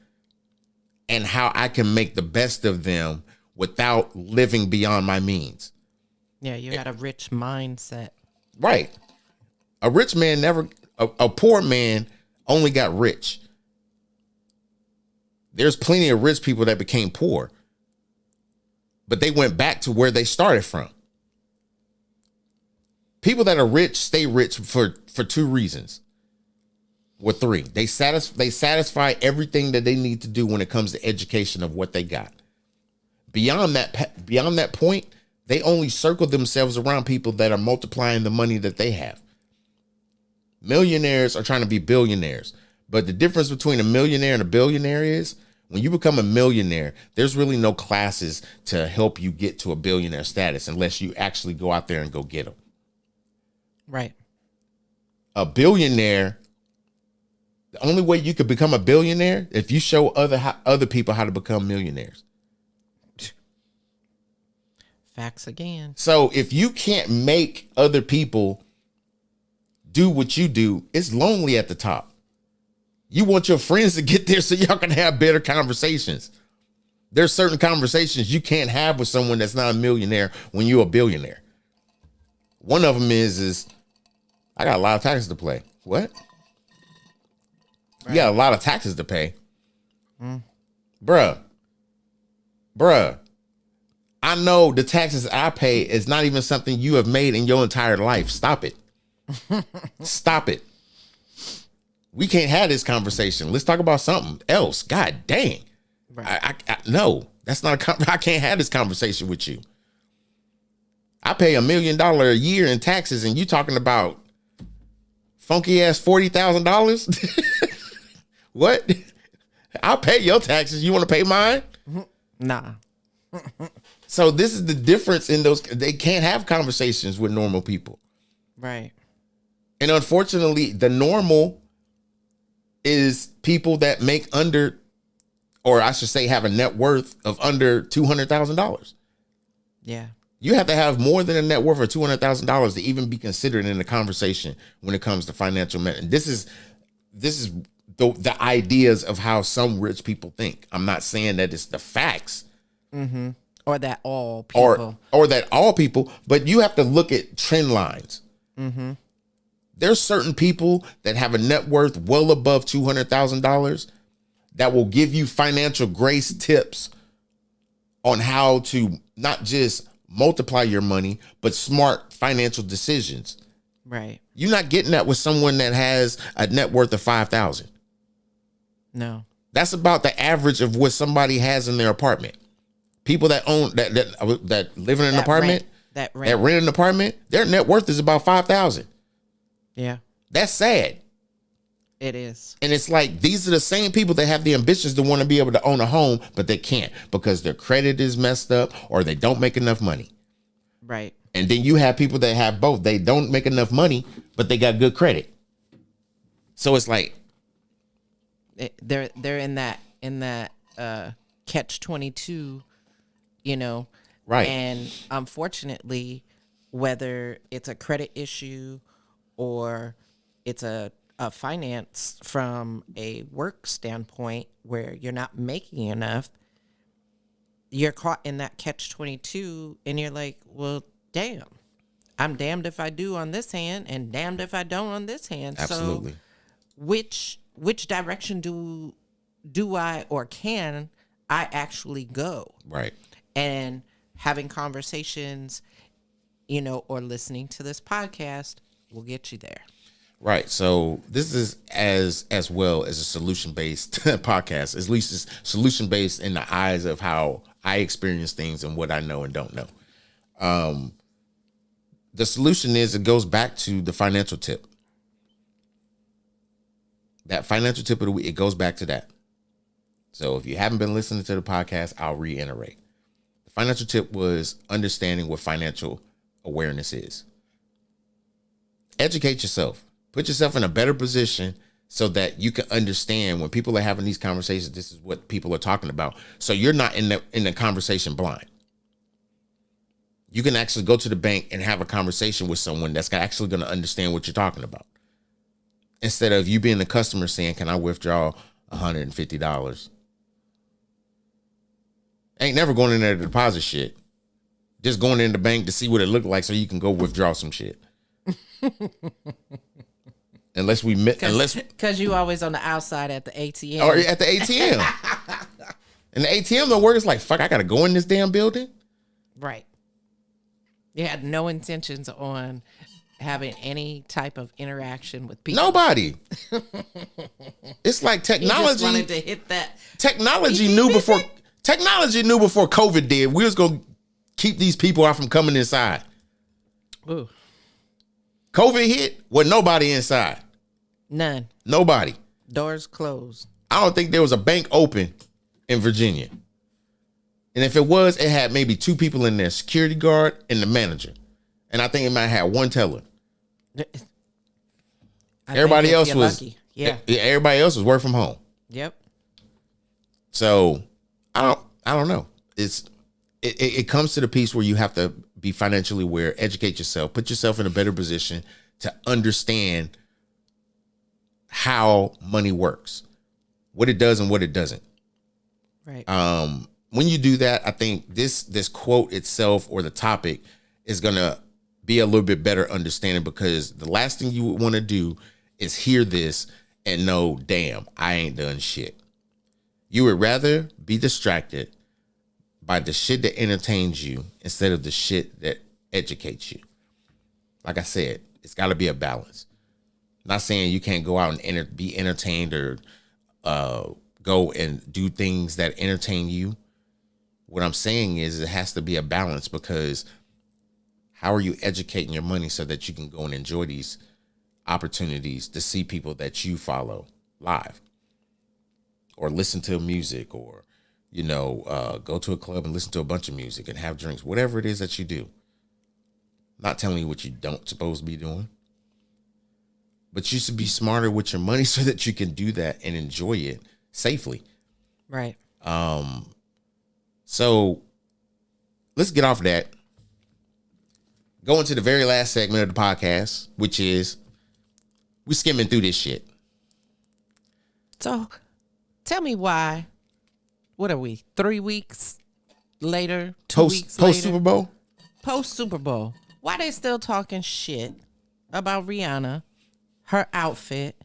and how I can make the best of them without living beyond my means. Yeah, you got a rich mindset. Right. A rich man a poor man only got rich. There's plenty of rich people that became poor, but they went back to where they started from. People that are rich stay rich for two reasons. Or three. They satisfy everything that they need to do when it comes to education of what they got. Beyond that point, they only circle themselves around people that are multiplying the money that they have. Millionaires are trying to be billionaires. But the difference between a millionaire and a billionaire is when you become a millionaire, there's really no classes to help you get to a billionaire status unless you actually go out there and go get them. Right. A billionaire, the only way you could become a billionaire if you show other people how to become millionaires. Facts again. So if you can't make other people do what you do, it's lonely at the top. You want your friends to get there so y'all can have better conversations. There's certain conversations you can't have with someone that's not a millionaire when you're a billionaire. One of them is I got a lot of taxes to pay. What? Right. You got a lot of taxes to pay. Bruh. I know the taxes I pay is not even something you have made in your entire life. Stop it. Stop it. We can't have this conversation. Let's talk about something else. God dang. Right. No, that's not I can't have this conversation with you. I pay $1 million a year in taxes and you talking about funky ass $40,000? What? I'll pay your taxes. You want to pay mine? Nah. So this is the difference in those. They can't have conversations with normal people. Right. And unfortunately, the normal is people that make under, or I should say have a net worth of under $200,000. Yeah. You have to have more than a net worth of $200,000 to even be considered in the conversation when it comes to financial matters. And this is the ideas of how some rich people think. I'm not saying that it's the facts. Mm-hmm. Or that all people. Or that all people, but you have to look at trend lines. Mm-hmm. There's certain people that have a net worth well above $200,000 that will give you financial grace tips on how to not just multiply your money, but smart financial decisions. Right. You're not getting that with someone that has a net worth of 5,000. No. That's about the average of what somebody has in their apartment. People that own that live in an apartment, that rent an rent. apartment, their net worth is about 5,000. Yeah, That's sad. it is. And it's like these are the same people that have the ambitions to want to be able to own a home, but they can't because their credit is messed up or they don't make enough money. Right. And then you have people that have both. They don't make enough money, but they got good credit. So it's like They're in that catch 22, you know. right. And unfortunately, whether it's a credit issue or it's a finance from a work standpoint where you're not making enough, you're caught in that catch 22 and you're like, well, damn, I'm damned if I do on this hand and damned if I don't on this hand. Absolutely. So which direction do I or can I actually go? Right. And having conversations, you know, or listening to this podcast will get you there. Right. So this is as well as a solution-based podcast. At least it's solution-based in the eyes of how I experience things and what I know and don't know. The solution is it goes back to the financial tip. That financial tip of the week, it goes back to that. So if you haven't been listening to the podcast, I'll reiterate. The financial tip was understanding what financial awareness is. Educate yourself. Put yourself in a better position so that you can understand when people are having these conversations, this is what people are talking about. So you're not in the conversation blind. You can actually go to the bank and have a conversation with someone that's actually going to understand what you're talking about. Instead of you being the customer saying, can I withdraw $150? Ain't never going in there to deposit shit. Just going in the bank to see what it looked like so you can go withdraw some shit. Unless because you always on the outside at the ATM. Or at the ATM. And the ATM don't work. It's like, fuck, I got to go in this damn building. Right. You had no intentions on having any type of interaction with people. Nobody. It's like You just technology. wanted to hit that. Technology knew before COVID did. We was going to keep these people out from coming inside. Ooh. COVID hit with nobody inside. None. Nobody. Doors closed. I don't think there was a bank open in Virginia. And if it was, it had maybe 2 people in there, security guard and the manager. And I think it might have one teller. Everybody else was lucky. Yeah. Everybody else was work from home. Yep. So I don't know. It comes to the piece where you have to be financially aware, educate yourself, put yourself in a better position to understand how money works, what it does and what it doesn't. Right. When you do that, I think this quote itself or the topic is gonna be a little bit better understanding, because the last thing you would want to do is hear this and know, damn, I ain't done shit. You would rather be distracted by the shit that entertains you instead of the shit that educates you. Like I said, it's got to be a balance. Not saying you can't go out and be entertained or go and do things that entertain you. What I'm saying is it has to be a balance, because how are you educating your money so that you can go and enjoy these opportunities to see people that you follow live, or listen to music, or go to a club and listen to a bunch of music and have drinks, whatever it is that you do. Not telling you what you don't supposed to be doing, but you should be smarter with your money so that you can do that and enjoy it safely. Right. So let's get off of that. Go into the very last segment of the podcast, which is we skimming through this shit. So tell me why. What are we? 3 weeks later? 2 weeks later? Post Super Bowl? Post Super Bowl. Why they still talking shit about Rihanna, her outfit,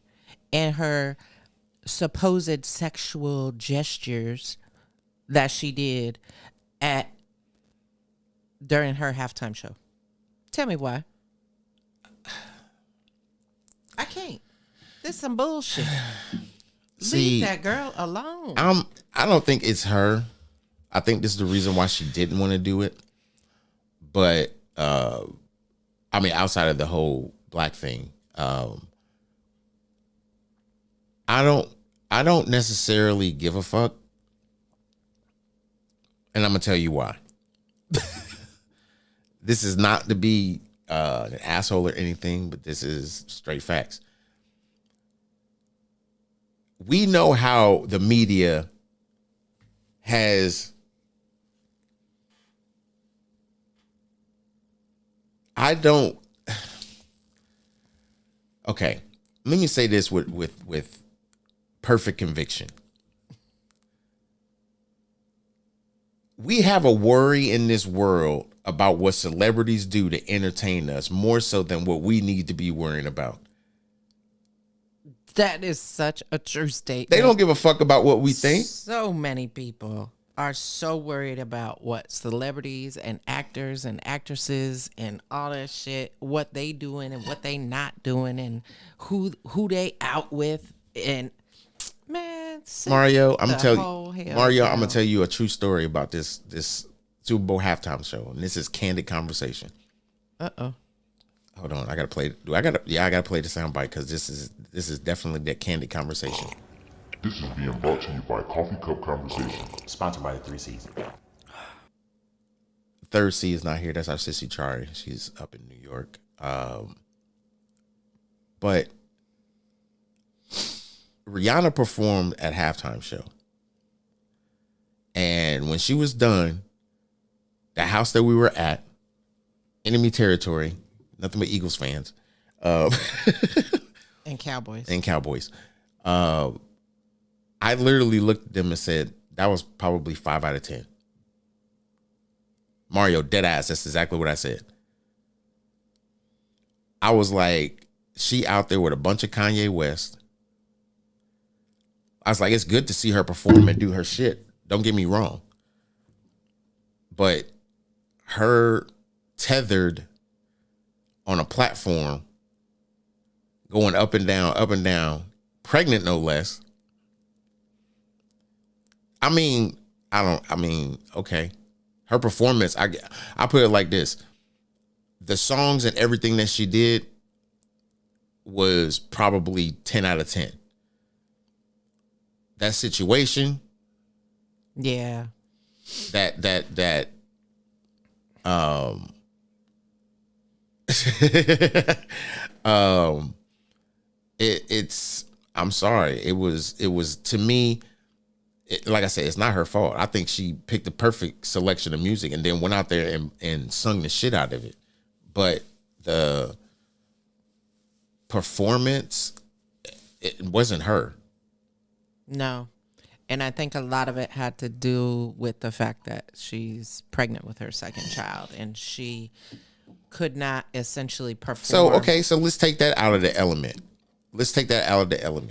and her supposed sexual gestures that she did at during her halftime show. Tell me why. I can't. This is some bullshit. See, Leave that girl alone. I don't think it's her. I think this is the reason why she didn't want to do it. But I mean, outside of the whole black thing, I don't necessarily give a fuck. And I'm gonna tell you why. This is not to be an asshole or anything, but this is straight facts. We know how the media has. Okay, let me say this with perfect conviction. We have a worry in this world about what celebrities do to entertain us more so than what we need to be worrying about. That is such a true statement. They don't give a fuck about what we think. So many people are so worried about what celebrities and actors and actresses and all that shit, what they doing and what they not doing and who they out with. And man, Mario, I'm gonna down. tell you a true story about this Super Bowl halftime show, and this is Candid Conversation. Hold on, I gotta play. I gotta play the soundbite because this is definitely that Candid Conversation. This is being brought to you by Coffee Cup Conversation. Sponsored by the 3 C's. Third C is not here. That's our sissy Chari. She's up in New York. But Rihanna performed at halftime show. And when she was done, the house that we were at, enemy territory, nothing but Eagles fans. And Cowboys. I literally looked at them and said, that was probably 5 out of 10. Mario, dead ass. That's exactly what I said. I was like, she out there with a bunch of Kanye West. I was like, it's good to see her perform and do her shit. Don't get me wrong. But her tethered on a platform, going up and down, pregnant no less. Okay. Her performance, I put it like this. The songs and everything that she did was probably 10 out of 10. That situation. Yeah. It's I'm sorry. It was to me, like I said, it's not her fault. I think she picked the perfect selection of music and then went out there and sung the shit out of it. But the performance, it wasn't her. No. And I think a lot of it had to do with the fact that she's pregnant with her second child and she could not essentially perform. So let's take that out of the element.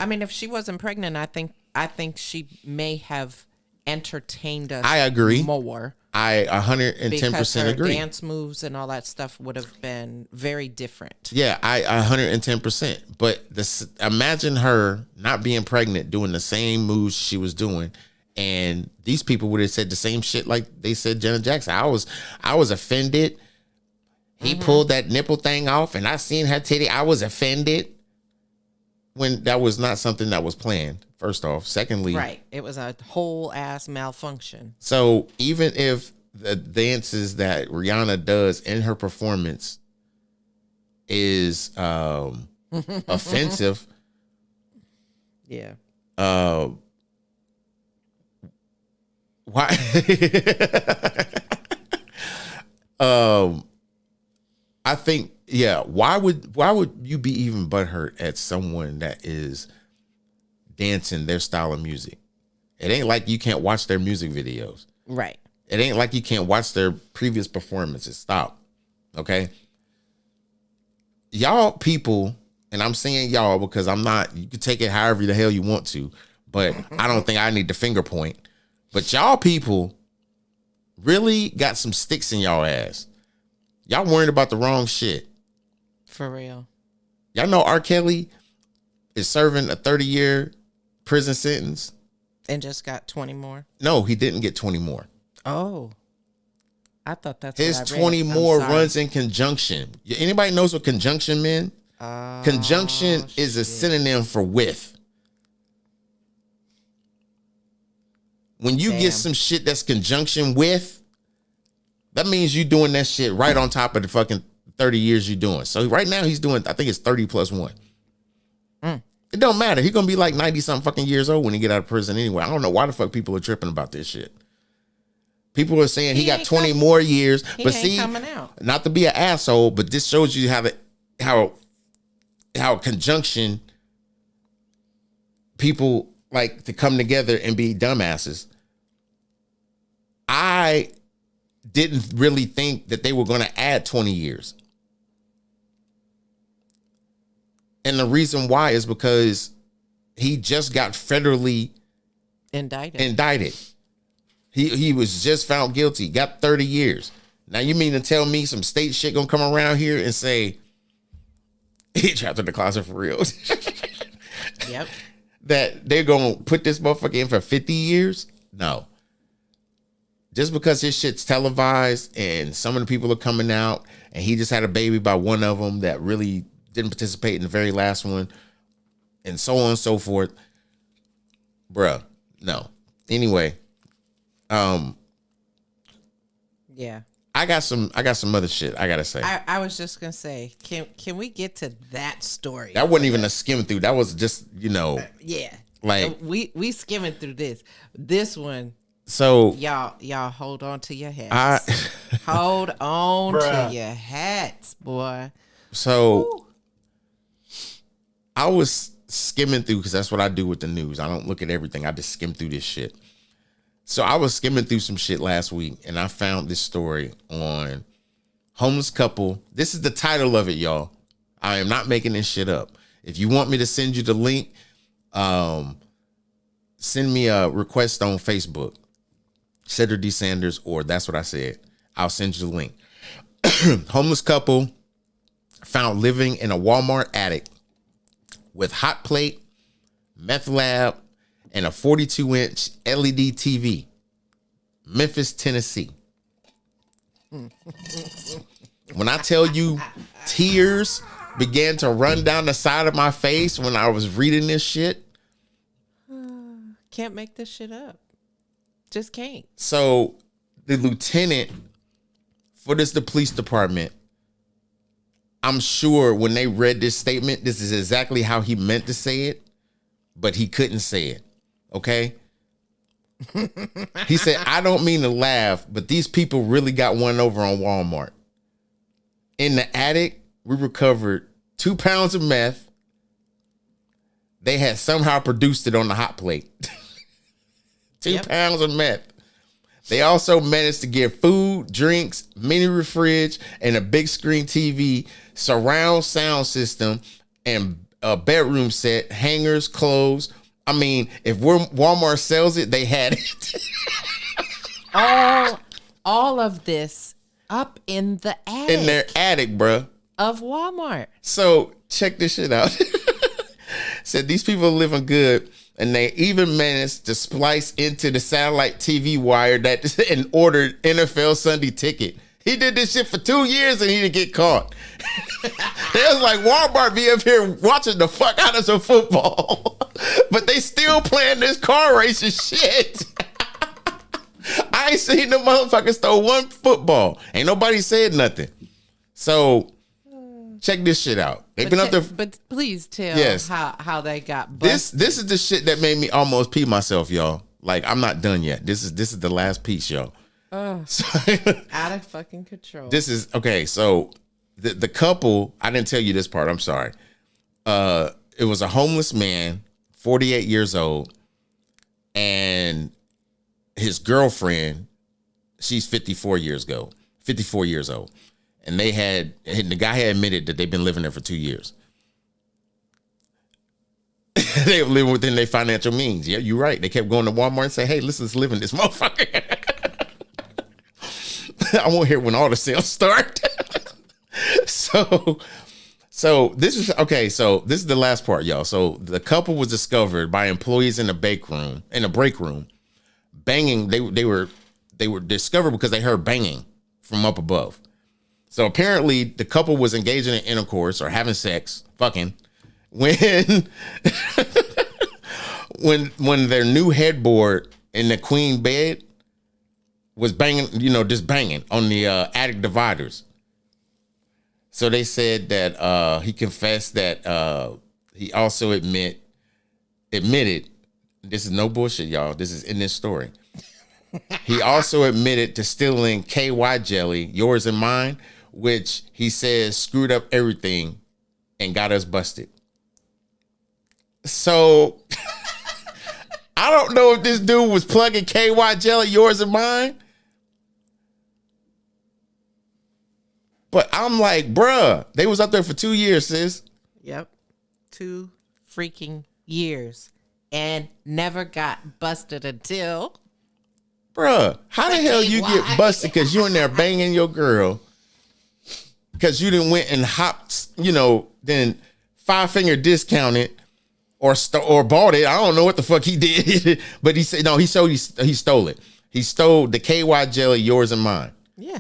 I mean, if she wasn't pregnant, I think she may have entertained us. I agree. More. I 110% because her agree. dance moves and all that stuff would have been very different. Yeah, I 110%. But imagine her not being pregnant, doing the same moves she was doing, and these people would have said the same shit like they said Janet Jackson. I was offended. He pulled that nipple thing off, and I seen her titty. I was offended. When that was not something that was planned, first off. Secondly, right, it was a whole ass malfunction. So even if the dances that Rihanna does in her performance is offensive, yeah, why? I think. Yeah, why would you be even butthurt at someone that is dancing their style of music? It ain't like you can't watch their music videos. Right. It ain't like you can't watch their previous performances. Stop. Okay? Y'all people, and I'm saying y'all because I'm not, you can take it however the hell you want to, but I don't think I need to finger point. But y'all people really got some sticks in y'all ass. Y'all worried about the wrong shit. For real. Y'all know R. Kelly is serving a 30-year prison sentence. And just got 20 more. No, he didn't get 20 more. Oh. I thought that's His what I read. 20 I'm more sorry. runs in conjunction. Anybody knows what conjunction mean? Conjunction is a synonym for with. When you Damn. get some shit that's conjunction with, that means you doing that shit right on top of the fucking 30 years you doing. So right now he's doing, I think it's 30 plus one. It don't matter. He's going to be like 90 something fucking years old when he get out of prison anyway. I don't know why the fuck people are tripping about this shit. People are saying he got 20 more years. He But ain't see, coming out. not to be an asshole, but this shows you how conjunction people like to come together and be dumbasses. I didn't really think that they were going to add 20 years. And the reason why is because he just got federally indicted. He was just found guilty, got 30 years. Now you mean to tell me some state shit gonna come around here and say he trapped in the closet for real? Yep. That they're gonna put this motherfucker in for 50 years? No. Just because his shit's televised and some of the people are coming out and he just had a baby by one of them that really didn't participate in the very last one and so on and so forth. Bruh, no. Anyway, Yeah. I got some other shit I gotta say. I was just gonna say, can we get to that story? That wasn't even a skim through. That was just, Yeah. like we skimming through this. This one, so y'all hold on to your hats. Hold on to your hats, boy. So I was skimming through because that's what I do with the news. I don't look at everything. I just skim through this shit. So I was skimming through some shit last week and I found this story on homeless couple. This is the title of it, y'all. I am not making this shit up. If you want me to send you the link, send me a request on Facebook, Cedric D. Sanders, or That's What I Said. I'll send you the link. Homeless couple found living in a Walmart attic with hot plate, meth lab, and a 42-inch LED TV. Memphis, Tennessee. When I tell you tears began to run down the side of my face when I was reading this shit. Can't make this shit up. Just can't. So the lieutenant for the police department, I'm sure when they read this statement, this is exactly how he meant to say it, but he couldn't say it. Okay? He said, I don't mean to laugh, but these people really got one over on Walmart. In the attic, we recovered 2 pounds of meth. They had somehow produced it on the hot plate. 2 pounds of meth. They also managed to get food, drinks, mini fridge, and a big screen TV, surround sound system, and a bedroom set, hangers, clothes. I mean, if Walmart sells it, they had it. all of this up in the attic. In their attic, bruh. Of Walmart. So check this shit out. Said these people are living good, and they even managed to splice into the satellite TV wire and ordered NFL Sunday Ticket. He did this shit for 2 years and he didn't get caught. It was like Walmart be up here watching the fuck out of some football, but they still playing this car racing shit. I ain't seen the motherfuckers throw one football. Ain't nobody said nothing. So check this shit out. They've been up there. But please tell how they got busted. This is the shit that made me almost pee myself, y'all. Like, I'm not done yet. This is the last piece, y'all. So, out of fucking control. This is okay. So the couple, I didn't tell you this part. I'm sorry. It was a homeless man, 48 years old, and his girlfriend, she's 54 years old. And the guy had admitted that they've been living there for 2 years. They were living within their financial means. Yeah, you're right. They kept going to Walmart and say, hey, let's live in this motherfucker. I want to hear when all the sales start. So this is okay. So this is the last part, y'all. So the couple was discovered by employees in the break room, banging. They were discovered because they heard banging from up above. So apparently the couple was engaging in intercourse or having sex, fucking, when when their new headboard in the queen bed was banging, just banging on the attic dividers. So they said that he confessed that he also admitted, this is no bullshit, y'all. This is in this story. He also admitted to stealing KY jelly, yours and mine, which he says screwed up everything and got us busted. So I don't know if this dude was plugging KY jelly, yours and mine. But I'm like, bruh, they was up there for 2 years, sis. Yep. 2 freaking years. And never got busted until... Bruh, how the hell you get busted because you in there banging your girl because you didn't went and hopped, then 5-finger discounted or bought it. I don't know what the fuck he did. But he said, no, he stole it. He stole the KY jelly, yours and mine. Yeah.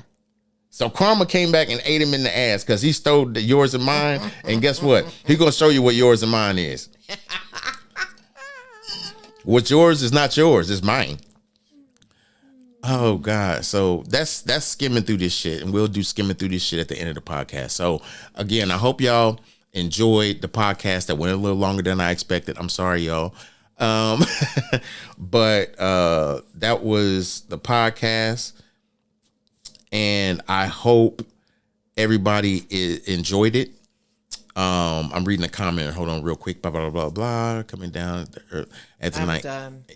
So Karma came back and ate him in the ass because he stole the yours and mine. And guess what? He gonna show you what yours and mine is. What's yours is not yours. It's mine. Oh God. So that's skimming through this shit. And we'll do skimming through this shit at the end of the podcast. So again, I hope y'all enjoyed the podcast that went a little longer than I expected. I'm sorry, y'all. But that was the podcast. And I hope everybody enjoyed it. I'm reading a comment. Hold on real quick. Blah, blah, blah, blah. Coming down at the night.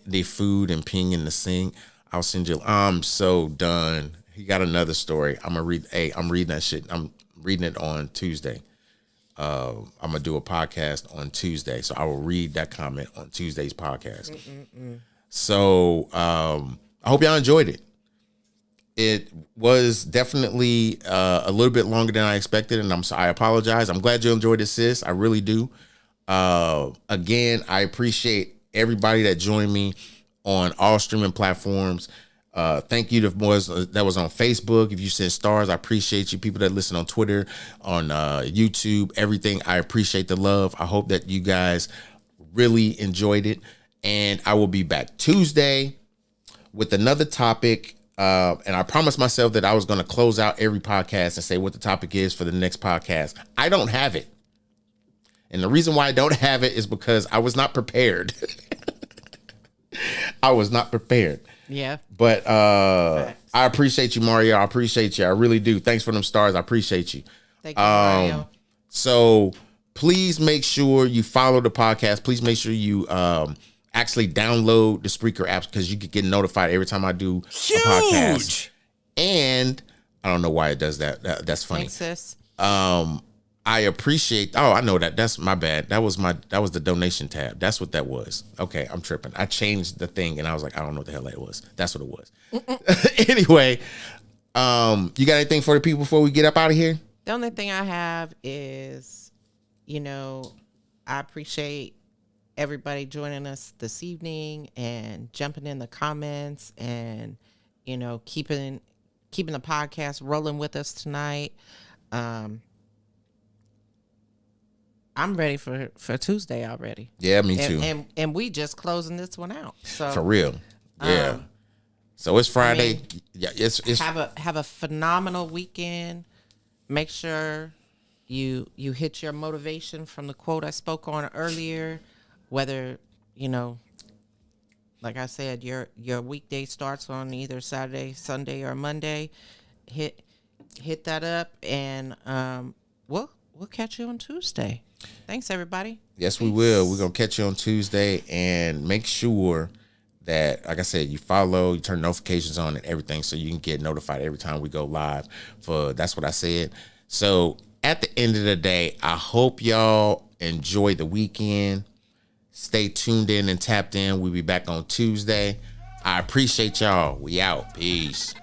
The food and ping in the sink. I'll send you. I'm so done. He got another story. I'm reading that shit. I'm reading it on Tuesday. I'm going to do a podcast on Tuesday. So I will read that comment on Tuesday's podcast. So I hope y'all enjoyed it. It was definitely a little bit longer than I expected, and I apologize. I'm glad you enjoyed it, sis. I really do. Again, I appreciate everybody that joined me on all streaming platforms. Thank you to that was on Facebook. If you sent stars, I appreciate you. People that listen on Twitter, on YouTube, everything. I appreciate the love. I hope that you guys really enjoyed it, and I will be back Tuesday with another topic. And I promised myself that I was going to close out every podcast and say what the topic is for the next podcast. I don't have it. And the reason why I don't have it is because I was not prepared. I was not prepared. Yeah. But I appreciate you, Mario. I appreciate you. I really do. Thanks for them stars. I appreciate you. Thank you, Mario. So please make sure you follow the podcast. Please make sure you actually download the Spreaker apps because you can get notified every time I do a podcast. And I don't know why it does that. That's funny. Thanks, sis. I appreciate. Oh, I know that. That's my bad. That was the donation tab. That's what that was. Okay, I'm tripping. I changed the thing and I was like, I don't know what the hell that was. That's what it was. Anyway, you got anything for the people before we get up out of here? The only thing I have is, I appreciate everybody joining us this evening and jumping in the comments and, keeping the podcast rolling with us tonight. I'm ready for Tuesday already. Yeah, me too. And we just closing this one out. So for real. Yeah. So it's Friday. It's have a phenomenal weekend. Make sure you hit your motivation from the quote I spoke on earlier. Whether, like I said, your weekday starts on either Saturday, Sunday, or Monday, hit that up, and we'll catch you on Tuesday. Thanks, everybody. Yes, we will. We're gonna catch you on Tuesday, and make sure that, like I said, you follow, you turn notifications on and everything, so you can get notified every time we go live. For That's What I Said. So at the end of the day, I hope y'all enjoy the weekend. Stay tuned in and tapped in. We'll be back on Tuesday. I appreciate y'all. We out. Peace.